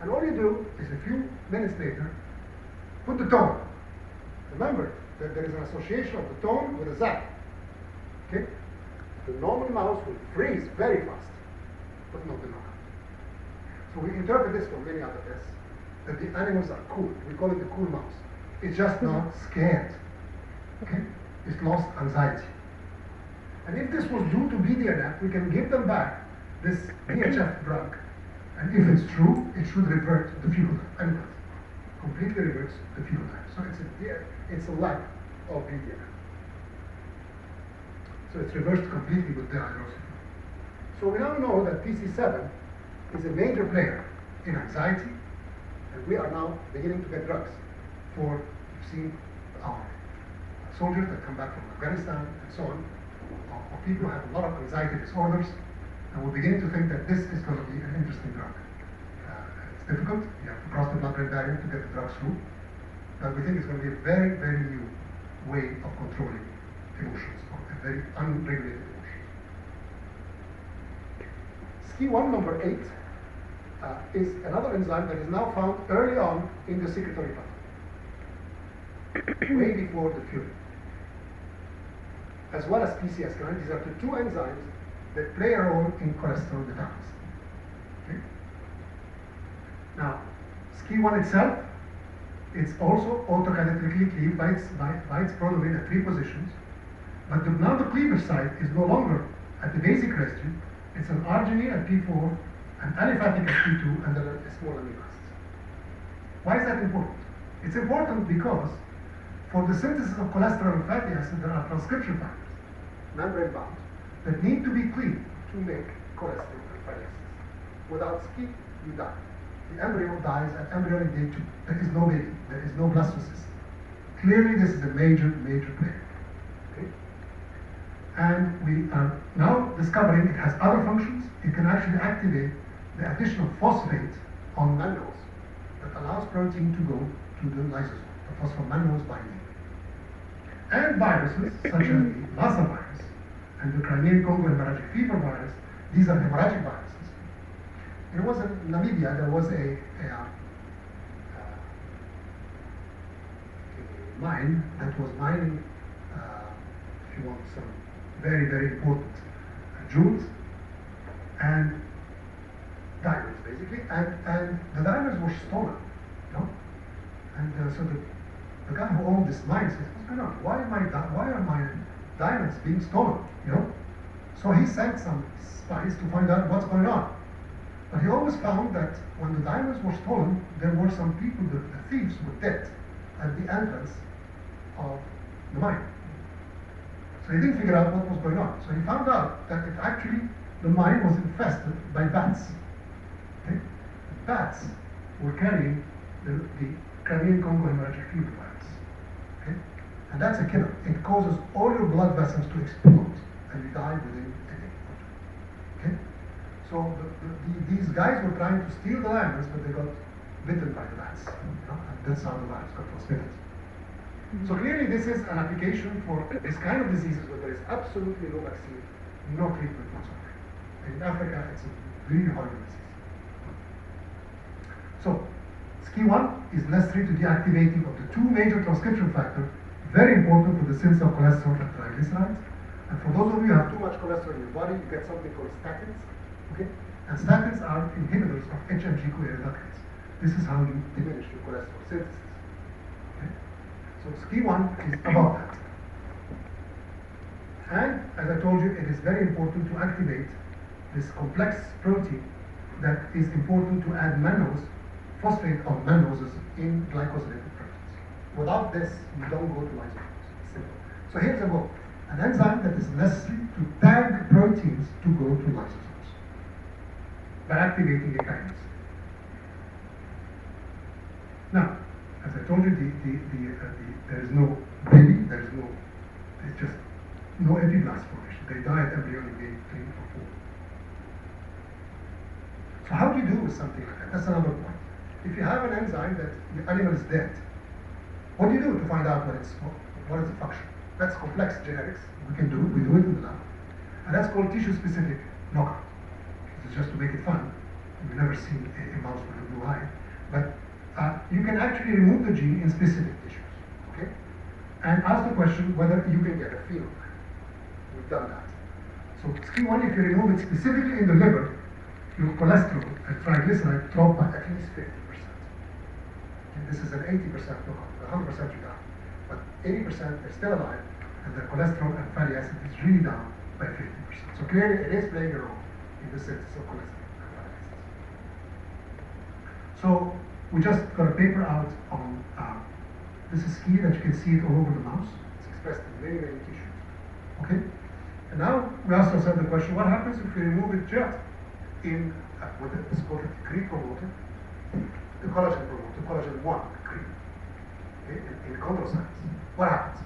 And all you do is a few minutes later, put the tone. Remember that there is an association of the tone with a zap. Okay? The normal mouse will freeze very fast, but not the knockout. So we interpret this from many other tests, that the animals are cool. We call it the cool mouse. It's just not scared. Okay? It's lost anxiety. And if this was due to BDNF, we can give them back this VHF drug. And if it's true, it should revert the phenotype. And it does. Completely reverts the phenotype. So it's a lack of BDNF. So it's reversed completely with the hydroxychloroquine. So we now know that PC7 is a major player in anxiety, and we are now beginning to get drugs for, you've seen our soldiers that come back from Afghanistan and so on, or people who have a lot of anxiety disorders, and we're beginning to think that this is going to be an interesting drug. It's difficult, you have to cross the blood-brain barrier to get the drugs through, but we think it's going to be a very, very new way of controlling emotions, or a very unregulated emotions. SCI1 number 8 is another enzyme that is now found early on in the secretory pathway, way before the furin, as well as PCSK9. These are the two enzymes that play a role in cholesterol metabolism. Okay? Now, SCI1 itself, it's also autocatalytically cleaved by its prodomain at 3 positions, but now the cleavage site is no longer at the basic residue. It's an arginine at P4, an aliphatic at P2, and then a small amino acids. Why is that important? It's important because for the synthesis of cholesterol and fatty acid, there are transcription factors, membrane bound, that need to be cleaved to make cholesterol and fatty acids. Without SCI, you die. The embryo dies at embryonic day 2. There is no baby. There is no blastocyst. Clearly, this is a major, major player. Okay? And we are now discovering it has other functions. It can actually activate the addition of phosphate on mannose that allows protein to go to the lysosome, the phosphomannose binding. And viruses, such as the Lassa virus and the Crimean Congo hemorrhagic fever virus, these are hemorrhagic viruses. There was in Namibia, there was a mine that was mining, if you want, some very, very important jewels and diamonds, basically, and the diamonds were stolen, you know? And so the guy who owned this mine says, what's going on? Why are my diamonds being stolen, you know? So he sent some spies to find out what's going on. But he always found that when the diamonds were stolen, there were some people, the thieves were dead at the entrance of the mine. So he didn't figure out what was going on. So he found out that it actually, the mine was infested by bats. Okay? Bats were carrying the Crimean Congo hemorrhagic fever virus. Okay? And that's a killer. It causes all your blood vessels to explode, and you die within a day or two. Okay? So these guys were trying to steal the llamas, but they got bitten by the bats. You know? And that's how the virus got transmitted. So clearly this is an application for this kind of diseases where there is absolutely no vaccine, no treatment whatsoever. And in Africa, it's a really horrible disease. So, SCI1 is necessary to deactivating of the two major transcription factors, very important for the synthesis of cholesterol and triglycerides. And for those of you who have too much cholesterol in your body, you get something called statins. Okay? And statins are inhibitors of HMG-CoA reductase. This is how you diminish your cholesterol synthesis. Okay? So SCI1 is about that. And as I told you, it is very important to activate this complex protein that is important to add mannose, phosphate of mannoses in glycosylated proteins. Without this, you don't go to lysosomes. Simple. So here's a goal. An enzyme that is necessary to tag proteins to go to lysosomes by activating a kinase. Now, as I told you, there is no baby, there's just no epiblast formation. They die at embryonic day 3 or 4. So how do you do with something like that? That's another point. If you have an enzyme that the animal is dead, what do you do to find out what is the function? That's complex genetics. We do it in the lab. And that's called tissue-specific knockout. It's just to make it fun. You've never seen a mouse with a blue eye. But you can actually remove the gene in specific tissues, okay? And ask the question whether you can get a phenotype. We've done that. So SCI1, if you remove it specifically in the liver, your cholesterol and triglyceride drop by at least 50%. And this is an 80% knockout, 100% you die. But 80% are still alive, and the cholesterol and fatty acid is really down by 50%. So clearly it is playing a role in the synthesis of cholesterol and fatty acids. So we just got a paper out on this is SCI that you can see it all over the mouse. It's expressed in many, many tissues. Okay? And now we ask ourselves the question, what happens if we remove it just in what is called a CRE promoter, the collagen promoter, collagen 1 CRE, okay, in chondrocytes? What happens?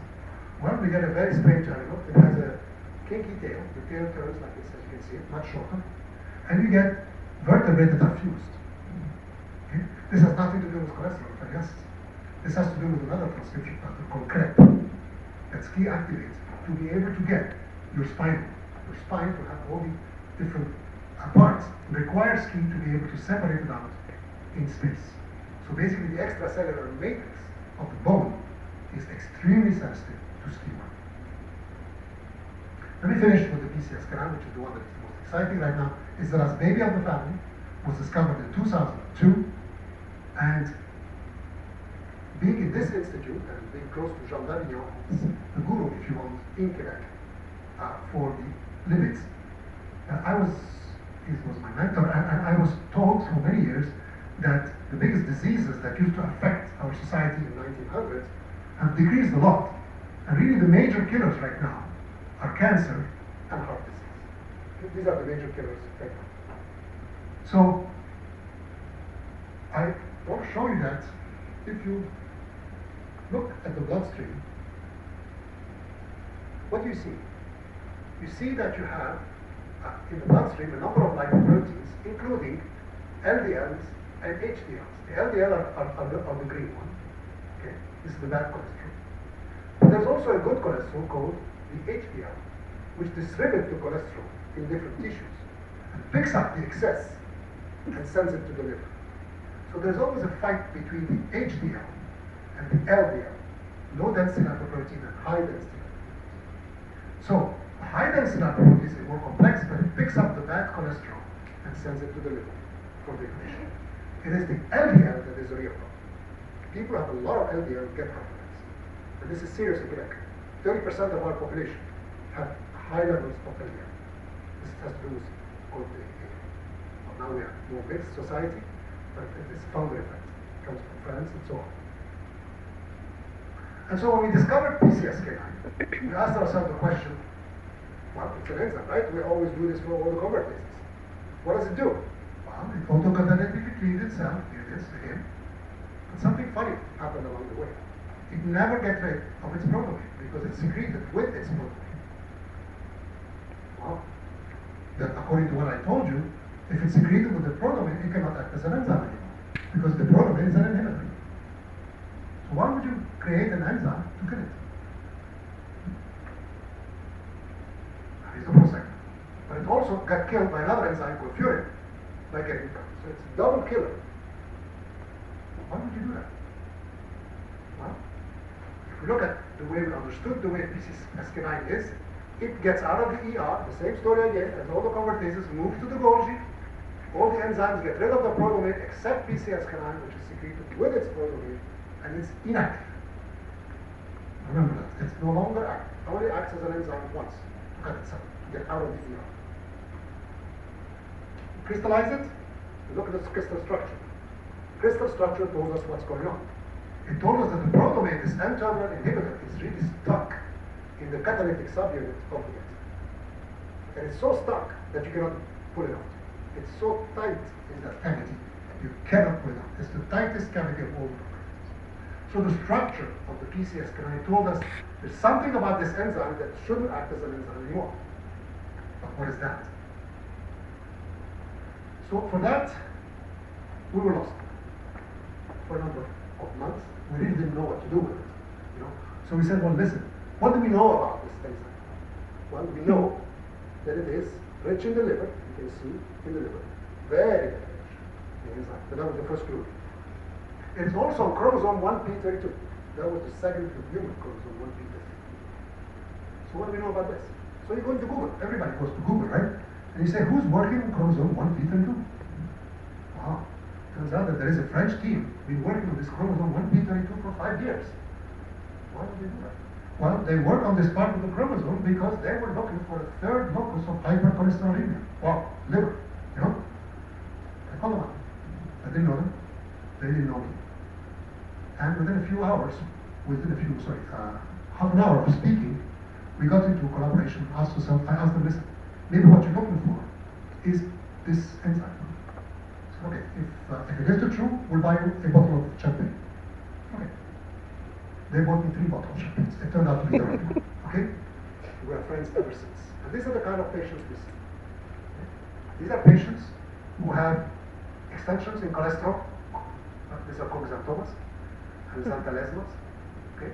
Well, we get a very strange animal. It has a kinky tail. The tail turns like this, as you can see, much shorter. And you get vertebrae that are fused. Okay? This has nothing to do with cholesterol or fatty acids. This has to do with another transcription factor called CREP that SCI activates to be able to get your spine. Your spine to have all the different parts requires SCI to be able to separate it out in space. So basically the extracellular matrix of the bone is extremely sensitive to SCI1. Let me finish with the PCSK9, which is the one that is the most exciting right now. It's the last baby of the family, was discovered in 2002, and being in this institute and being close to Jean Davignon, the guru, if you want, in Quebec, for the lipids, he was my mentor, and I was told for many years that the biggest diseases that used to affect our society in the 1900s have decreased a lot. And really the major killers right now are cancer and heart disease. These are the major killers right now. So I want to show you that if you look at the bloodstream, what do you see? You see that you have in the bloodstream a number of lipoproteins, including LDLs and HDLs. The LDL are the green one. Okay, this is the bad cholesterol. But there's also a good cholesterol called the HDL, which distributes the cholesterol in different tissues and picks up the excess and sends it to the liver. So there's always a fight between the HDL and the LDL, low density lipoprotein and high density lipoprotein. So a high density lipoprotein is more complex, but it picks up the bad cholesterol and sends it to the liver for degradation. It is the LDL that is the real problem. People have a lot of LDL get heart attacks. And this is serious in Quebec. 30% of our population have high levels of LDL. This has to do with now we are more mixed society, but it's a founder effect. It comes from France and so on. And so when we discovered PCSK9, we asked ourselves the question, well, it's an enzyme, right? We always do this for all the convertases. What does it do? Well, it autocatalytically cleaved itself, here it is again, but something funny happened along the way. It never gets rid of its prodomain because it's secreted with its prodomain. Well, that according to what I told you, if it's secreted with the prodomain, it cannot act as an enzyme anymore because the prodomain is an inhibitor. So why would you create an enzyme to kill it? That is the procyclin. But it also got killed by another enzyme called furin by getting cut. So it's a double killer. Why would you do that? Well, if we look at the way we understood the way PCSK9 is, it gets out of the ER, the same story again, as all the convertases move to the Golgi, all the enzymes get rid of the prodomain except PCSK9, which is secreted with its prodomain, and it's inactive. Remember that. It's no longer active. It only acts as an enzyme once to cut itself, to get out of the ER. Crystallize it, look at its crystal structure. Crystal structure told us what's going on. It told us that the prodomain, this N-terminal inhibitor, is really stuck in the catalytic subunit of the enzyme. And it's so stuck that you cannot pull it out. It's so tight in that cavity, you cannot pull it out. It's the tightest cavity of all the proteins. So the structure of the PCSK9 told us there's something about this enzyme that shouldn't act as an enzyme anymore. But what is that? So for that, we were lost for a number of months. We really didn't know what to do with it. So we said, well, listen, what do we know about this enzyme? Well, we know that it is rich in the liver. You can see in the liver, very rich in enzyme. So that was the first clue. It's also on chromosome 1p32. That was the second human chromosome 1p32. So what do we know about this? So you go into Google. Everybody goes to Google, right? And you say, who's working on chromosome 1p32? Wow. Turns out that there is a French team been working on this chromosome 1p32 for 5 years. Why did they do that? Well, they work on this part of the chromosome because they were looking for a third locus of hypercholesterolemia. Wow, liver, I called them up. I didn't know them. They didn't know me. And within a few hours, half an hour of speaking, we got into collaboration. I asked them, listen, maybe what you're looking for is this enzyme. So, okay, if it is the truth, we'll buy you a bottle of champagne. Okay. They bought me 3 bottles of champagne. It turned out to be the right one. Okay? We are friends ever since. And these are the kind of patients we see. Okay? These are patients who have extensions in cholesterol. These are xanthomas and xanthelasmas. Okay?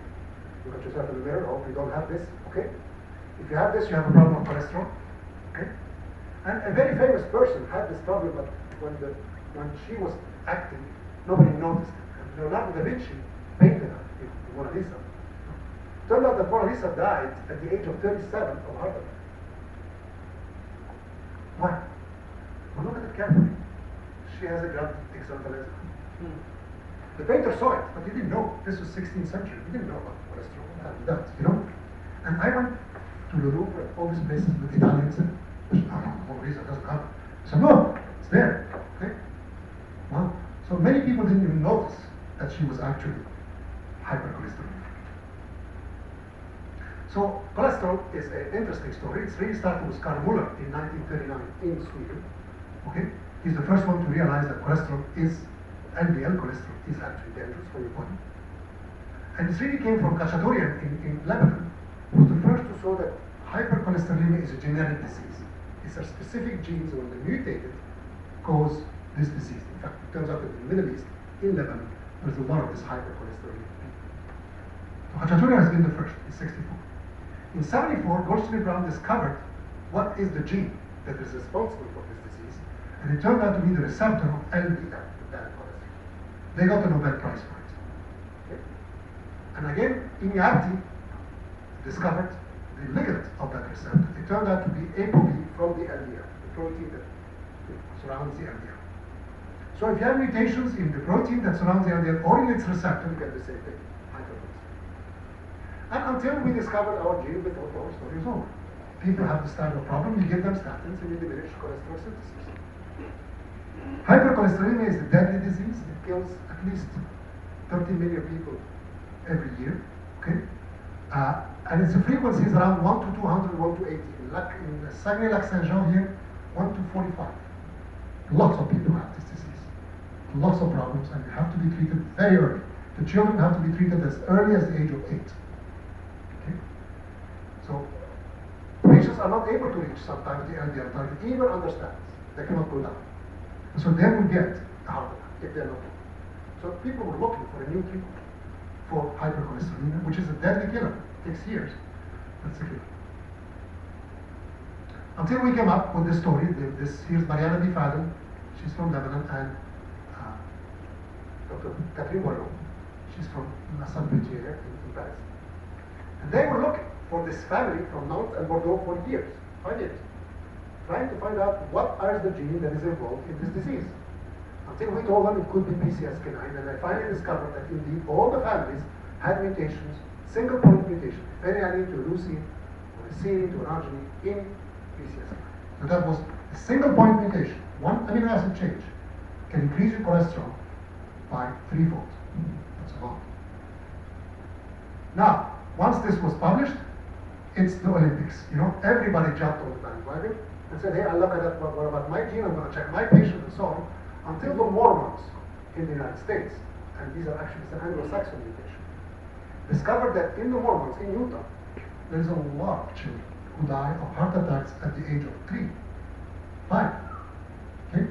Look at yourself in the mirror. Hope you don't have this. Okay? If you have this, you have a problem of cholesterol. Okay? And a very famous person had this problem, but when she was acting, nobody noticed it. And Leonardo da Vinci painted her, the Mona Lisa. Turned out that Mona Lisa died at the age of 37 of heart attack. Why? Well, look at it carefully. She has a grand xanthelasma. The painter saw it, but he didn't know. This was 16th century. He didn't know about cholesterol and that, And I went to the Louvre, all these places with Italians, and Mona Lisa doesn't have it. So no, it's there. Okay? Well, so many people didn't even notice that she was actually hypercholesterol. So cholesterol is an interesting story. It's really started with Carl Muller in 1939 in Sweden. Okay? He's the first one to realize that cholesterol is, LDL cholesterol is actually dangerous for your body. And this really came from Khachaturian in Lebanon, who was the first to show that hypercholesterolemia is a genetic disease. These are specific genes, when they're mutated, cause this disease. In fact, it turns out that in the Middle East, in Lebanon, there's a lot of this hypercholesterolemia. So Khachaturian has been the first in 64. In 74, Goldstein and Brown discovered what is the gene that is responsible for this disease, and it turned out to be the receptor of LDL, the bad cholesterol. They got a Nobel Prize for it. Okay? And again, Iñárritu discovered the ligand of that receptor. It turned out to be ApoB from the LDL, the protein that surrounds the LDL. So if you have mutations in the protein that surrounds the LDL or in its receptor, you get the same thing, hypercholesterol. And until we discovered our gene, we thought our story is over. People have this type of problem, you give them statins and you diminish cholesterol synthesis. Hypercholesterolemia is a deadly disease. It kills at least 30 million people every year. Okay? And its frequency is around 1 to 200, 1 to 80. In Saguenay-Lac-Saint-Jean here, 1 to 45. Lots of people have this disease. lots of problems, and you have to be treated very early. The children have to be treated as early as the age of 8. Okay? So, patients are not able to reach sometimes the LDL target, even under statins. They cannot go down. And so they will get a heart attack if they're not looking. So people were looking for a new treatment for hypercholesterolemia, which is a deadly killer. It takes years. That's a killer. Until we came up with this story, here's Mariana B. Fadel. She's from Lebanon, and Dr. Catherine Boileau. She's from La Salpêtrière in Paris. And they were looking for this family from Nantes and Bordeaux for years, 5 years, trying to find out what is the gene that is involved in this disease. Until we told them it could be PCSK9, and I finally discovered that indeed all the families had mutations, single point mutation, phenylalanine to leucine, or serine to arginine in PCSK9. So that was a single point mutation. One amino acid change can increase your cholesterol by 3-fold. That's a lot. Now, once this was published, it's the Olympics. You know, everybody jumped on the bandwagon and said, hey, I'll look at that, what about my gene? I'm going to check my patient and so on. Until the Mormons in the United States, and these are actually an Anglo-Saxon mutation, discovered that in the Mormons in Utah, there's a lot of children who die of heart attacks at the age of 3, 5. Okay?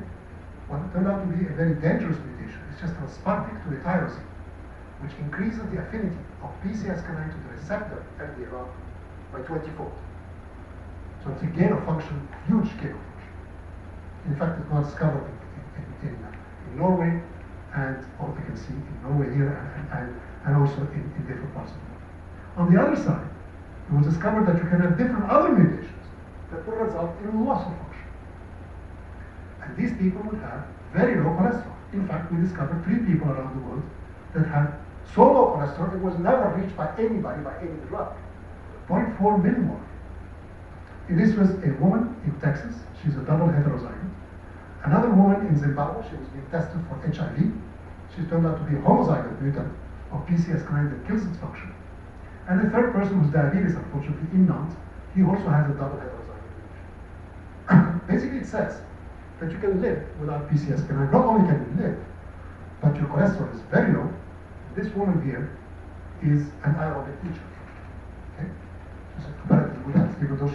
What turned out to be a very dangerous mutation. It's just transpartic to the tyrosine, which increases the affinity of PCSK9 to the receptor LDL by 20-fold. So it's a gain of function, huge gain of function. In fact, it was discovered in Norway, and all you can see in Norway here, and also in different parts of the world. On the other side, it was discovered that you can have different other mutations that will result in loss of function. And these people would have very low cholesterol. In fact, we discovered 3 people around the world that had so low cholesterol it was never reached by anybody by any drug. 0.4 millimole. This was a woman in Texas. She's a double heterozygote. Another woman in Zimbabwe. She was being tested for HIV. She turned out to be a homozygote mutant of PCSK9 that kills its function. And the third person who's diabetes, unfortunately, in Nantes, he also has a double heterozygote mutation. Basically, it says that you can live without PCSK9. Not only can you live, but your cholesterol is very low. This woman here is an aerobic teacher. Okay? She's a comparatively good athlete, even though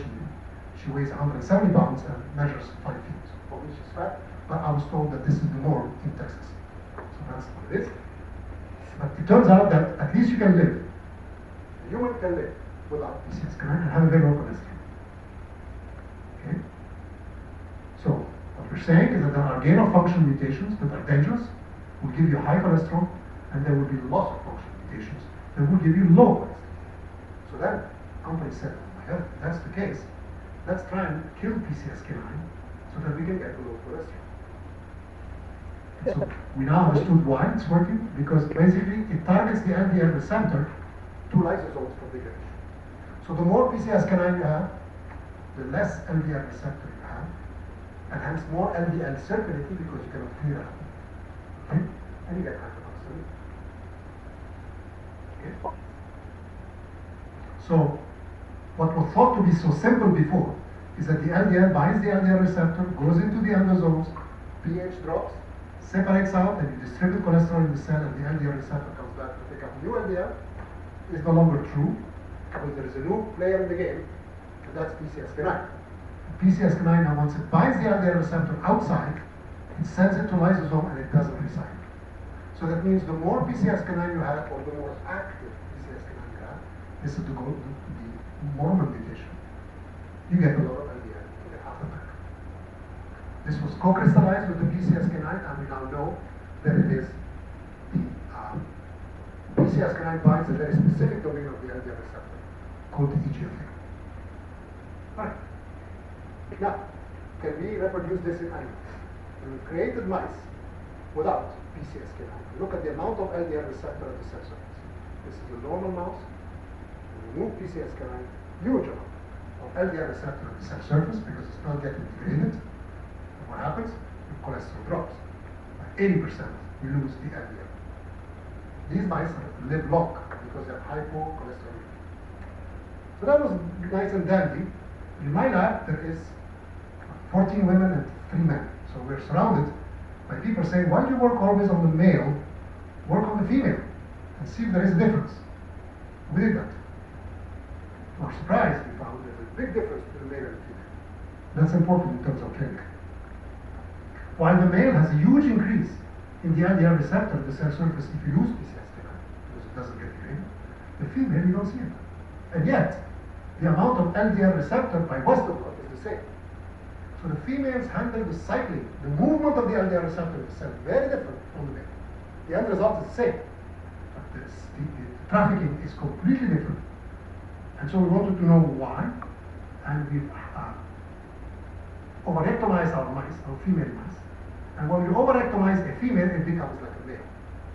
she weighs 170 pounds and measures 5 feet. For me, she's fat, but I was told that this is the norm in Texas. So that's what it is. But it turns out that at least you can live. A human can live without PCSK9 and have a very low cholesterol. Okay? So, what we're saying is that there are gain of function mutations that are dangerous, will give you high cholesterol, and there will be loss of function mutations that will give you low cholesterol. So then, companies said, well, if that's the case, let's try and kill PCSK9 so that we can get low cholesterol. So we now understood why it's working, because basically it targets the LDL receptor to lysosomes for degradation. So the more PCSK9 you have, the less LDL receptor you have, and hence more LDL circulating because you cannot clear it. Okay? And you get hypercholesterolemia. Okay? So what was thought to be so simple before is that the LDL binds the LDL receptor, goes into the endosomes, pH drops, separates out, and you distribute cholesterol in the cell, and the LDL receptor comes back to pick up new LDL. Is no longer true, because there is a new player in the game, and that's PCSK9. PCSK9 now, once it binds the LDL receptor outside, it sends it to lysosome and it doesn't recycle. So that means the more PCSK9 you have, or the more active PCSK9 you have, this is the Mormon mutation. You get a lot of LDL, you get heart attack. This was co-crystallized with the PCSK9, and we now know that it is the PCSK9 binds a very specific domain of the LDL receptor called the EGFR. Right. Now, can we reproduce this in animals? We created mice without PCSK9. Look at the amount of LDL receptor at the cell surface. This is a normal mouse. We remove PCSK9, huge amount of LDL receptor at the cell surface because it's not getting degraded. And what happens? The cholesterol drops. By 80%, we lose the LDL. These mice live long because they're hypocholesterolemia. So that was nice and dandy. In my lab, there is 14 women and 3 men. So we're surrounded by people saying, why do you work always on the male, work on the female, and see if there is a difference. We did that. To our surprise, we found there's a big difference between the male and the female. That's important in terms of clinic. While the male has a huge increase in the LDL receptor, the cell surface, if you use PCSK9, because it doesn't get degraded, the female, you don't see it. And yet, the amount of LDL receptor by Western blot is the same. So the females handle the cycling, the movement of the LDL receptor in the cell, very different from the male. The end result is the same, but the trafficking is completely different. And so we wanted to know why, and we overrectomized our mice, our female mice. And when you overrectomize a female, it becomes like a male.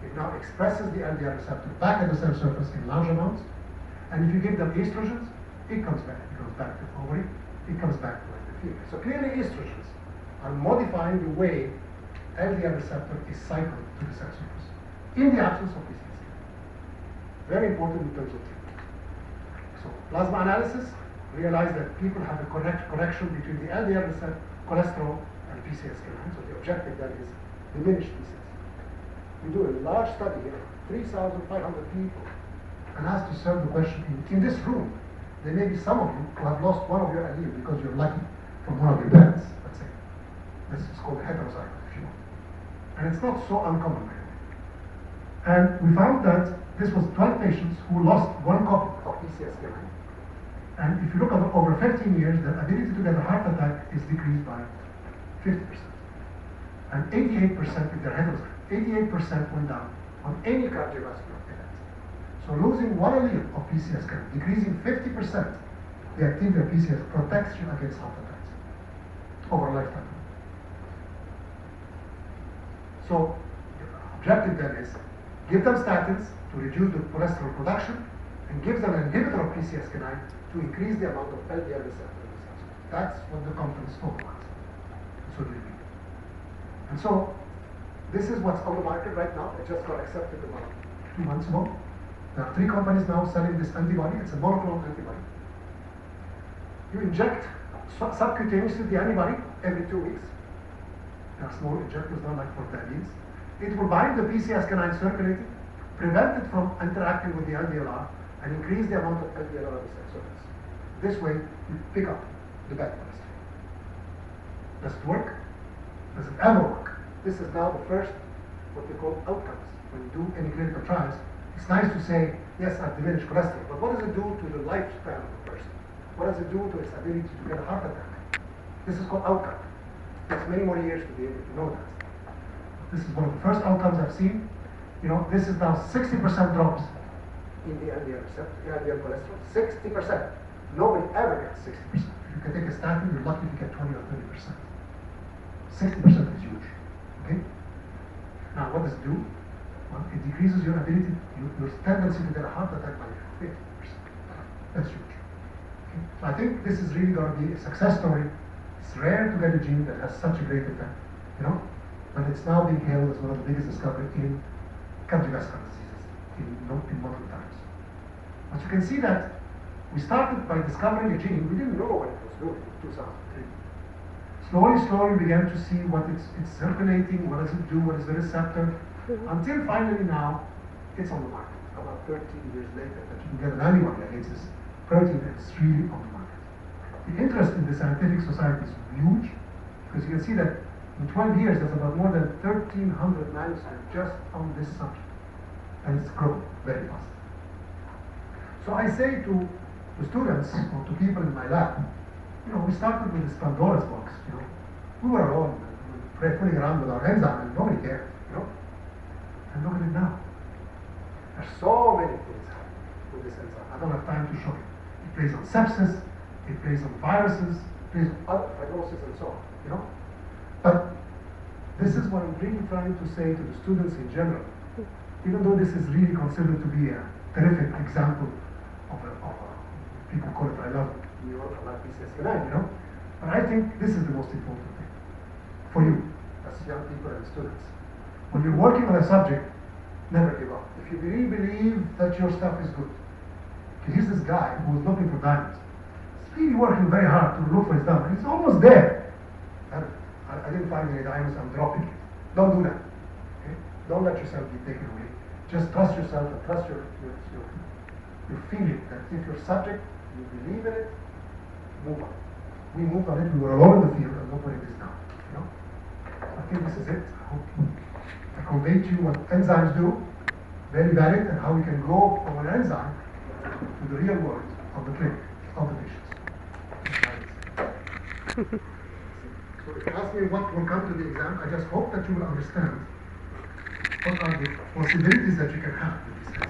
It now expresses the LDL receptor back at the cell surface in large amounts. And if you give them estrogens, it comes back. It goes back to the ovary. It comes back to like the female. So clearly estrogens are modifying the way LDL receptor is cycled to the cell surface in the absence of PCSK. Very important in terms of treatment. So plasma analysis realized that people have a correct correction between the LDL receptor, cholesterol, and PCSK9. So the objective then is diminish PCSK9. We do a large study here, 3,500 people, and asked to serve the question in this room. There may be some of you who have lost one of your allele because you're lucky from one of your parents, let's say. This is called a heterozygote, if you want. And it's not so uncommon, by the way. And we found that this was 12 patients who lost one copy of PCSK9. And if you look at over 15 years, the ability to get a heart attack is decreased by 50%. And 88% if they're heterozygote, 88% went down on any cardiovascular event. So losing one allele of PCSK9, decreasing 50%, the activity of PCSK9 protects you against heart attacks over a lifetime. So the objective then is give them statins to reduce the cholesterol production and give them an inhibitor of PCSK9 to increase the amount of LDL receptor in the cells. That's what the conference talked about. So did we. And so this is what's on the market right now. It just got accepted about 2 months ago. There are 3 companies now selling this antibody. It's a monoclonal antibody. You inject subcutaneously the antibody every 2 weeks. There are small injectors, not like for diabetes. It will bind the PCSK9 circulating, prevent it from interacting with the LDLR, and increase the amount of LDLR on the cell surface. This way, you pick up the bad cholesterol. Does it work? Does it ever work? This is now the first, what we call outcomes. When you do any clinical trials, it's nice to say, yes, I've diminished cholesterol, but what does it do to the lifespan of the person? What does it do to its ability to get a heart attack? This is called outcome. It takes many more years to be able to know that. This is one of the first outcomes I've seen. You know, this is now 60% drops in the LDL receptor, LDL cholesterol. 60%. Nobody ever gets 60%. If you can take a statin, you're lucky to get 20 or 30%. 60% is huge. Okay? Now, what does it do? Well, it decreases your ability, your tendency to get a heart attack by 50%. That's huge. Okay? So I think this is really going to be a success story. It's rare to get a gene that has such a great effect, you know, but it's now being hailed as one of the biggest discoveries in cardiovascular diseases in modern times. But you can see that we started by discovering a gene. We didn't know what it was doing in 2003. Slowly we began to see what it's circulating, what does it do, what is the receptor, until finally now it's on the market. About 13 years later, that you can get an antibody against this protein that's really on the market. The interest in the scientific society is huge, because you can see that in 12 years there's about more than 1,300 manuscripts just on this subject, and it's growing very fast. So I say to students or to people in my lab, you know, we started with this Pandora's box, you know. We were alone, we were fooling around with our enzyme and nobody cared, you know. And look at it now. There's so many things happening with this enzyme. I don't have time to show you. It plays on sepsis, it plays on viruses, it plays on other fibrosis and so on, you know. But this is what I'm really trying to say to the students in general. Even though this is really considered to be a terrific example of people call it, I love New York, I love PCSK9, you know. But I think this is the most important thing for you as young people and students. When you're working on a subject, never give up. If you really believe that your stuff is good. Here's this guy who was looking for diamonds. He's really working very hard to look for his diamond. He's almost there. I didn't find any diamonds, I'm dropping it. Don't do that. Okay? Don't let yourself be taken away. Just trust yourself and trust your feeling that if you're subject, you believe in it, move on. We moved on it, we were alone in the field, and nobody is down. You know? I think this is it. I hope I conveyed to you what enzymes do, very valid, and how we can go from an enzyme to the real world of the clinic, of the patients. So if you ask me what will come to the exam, I just hope that you will understand what are the possibilities that you can have with these enzymes.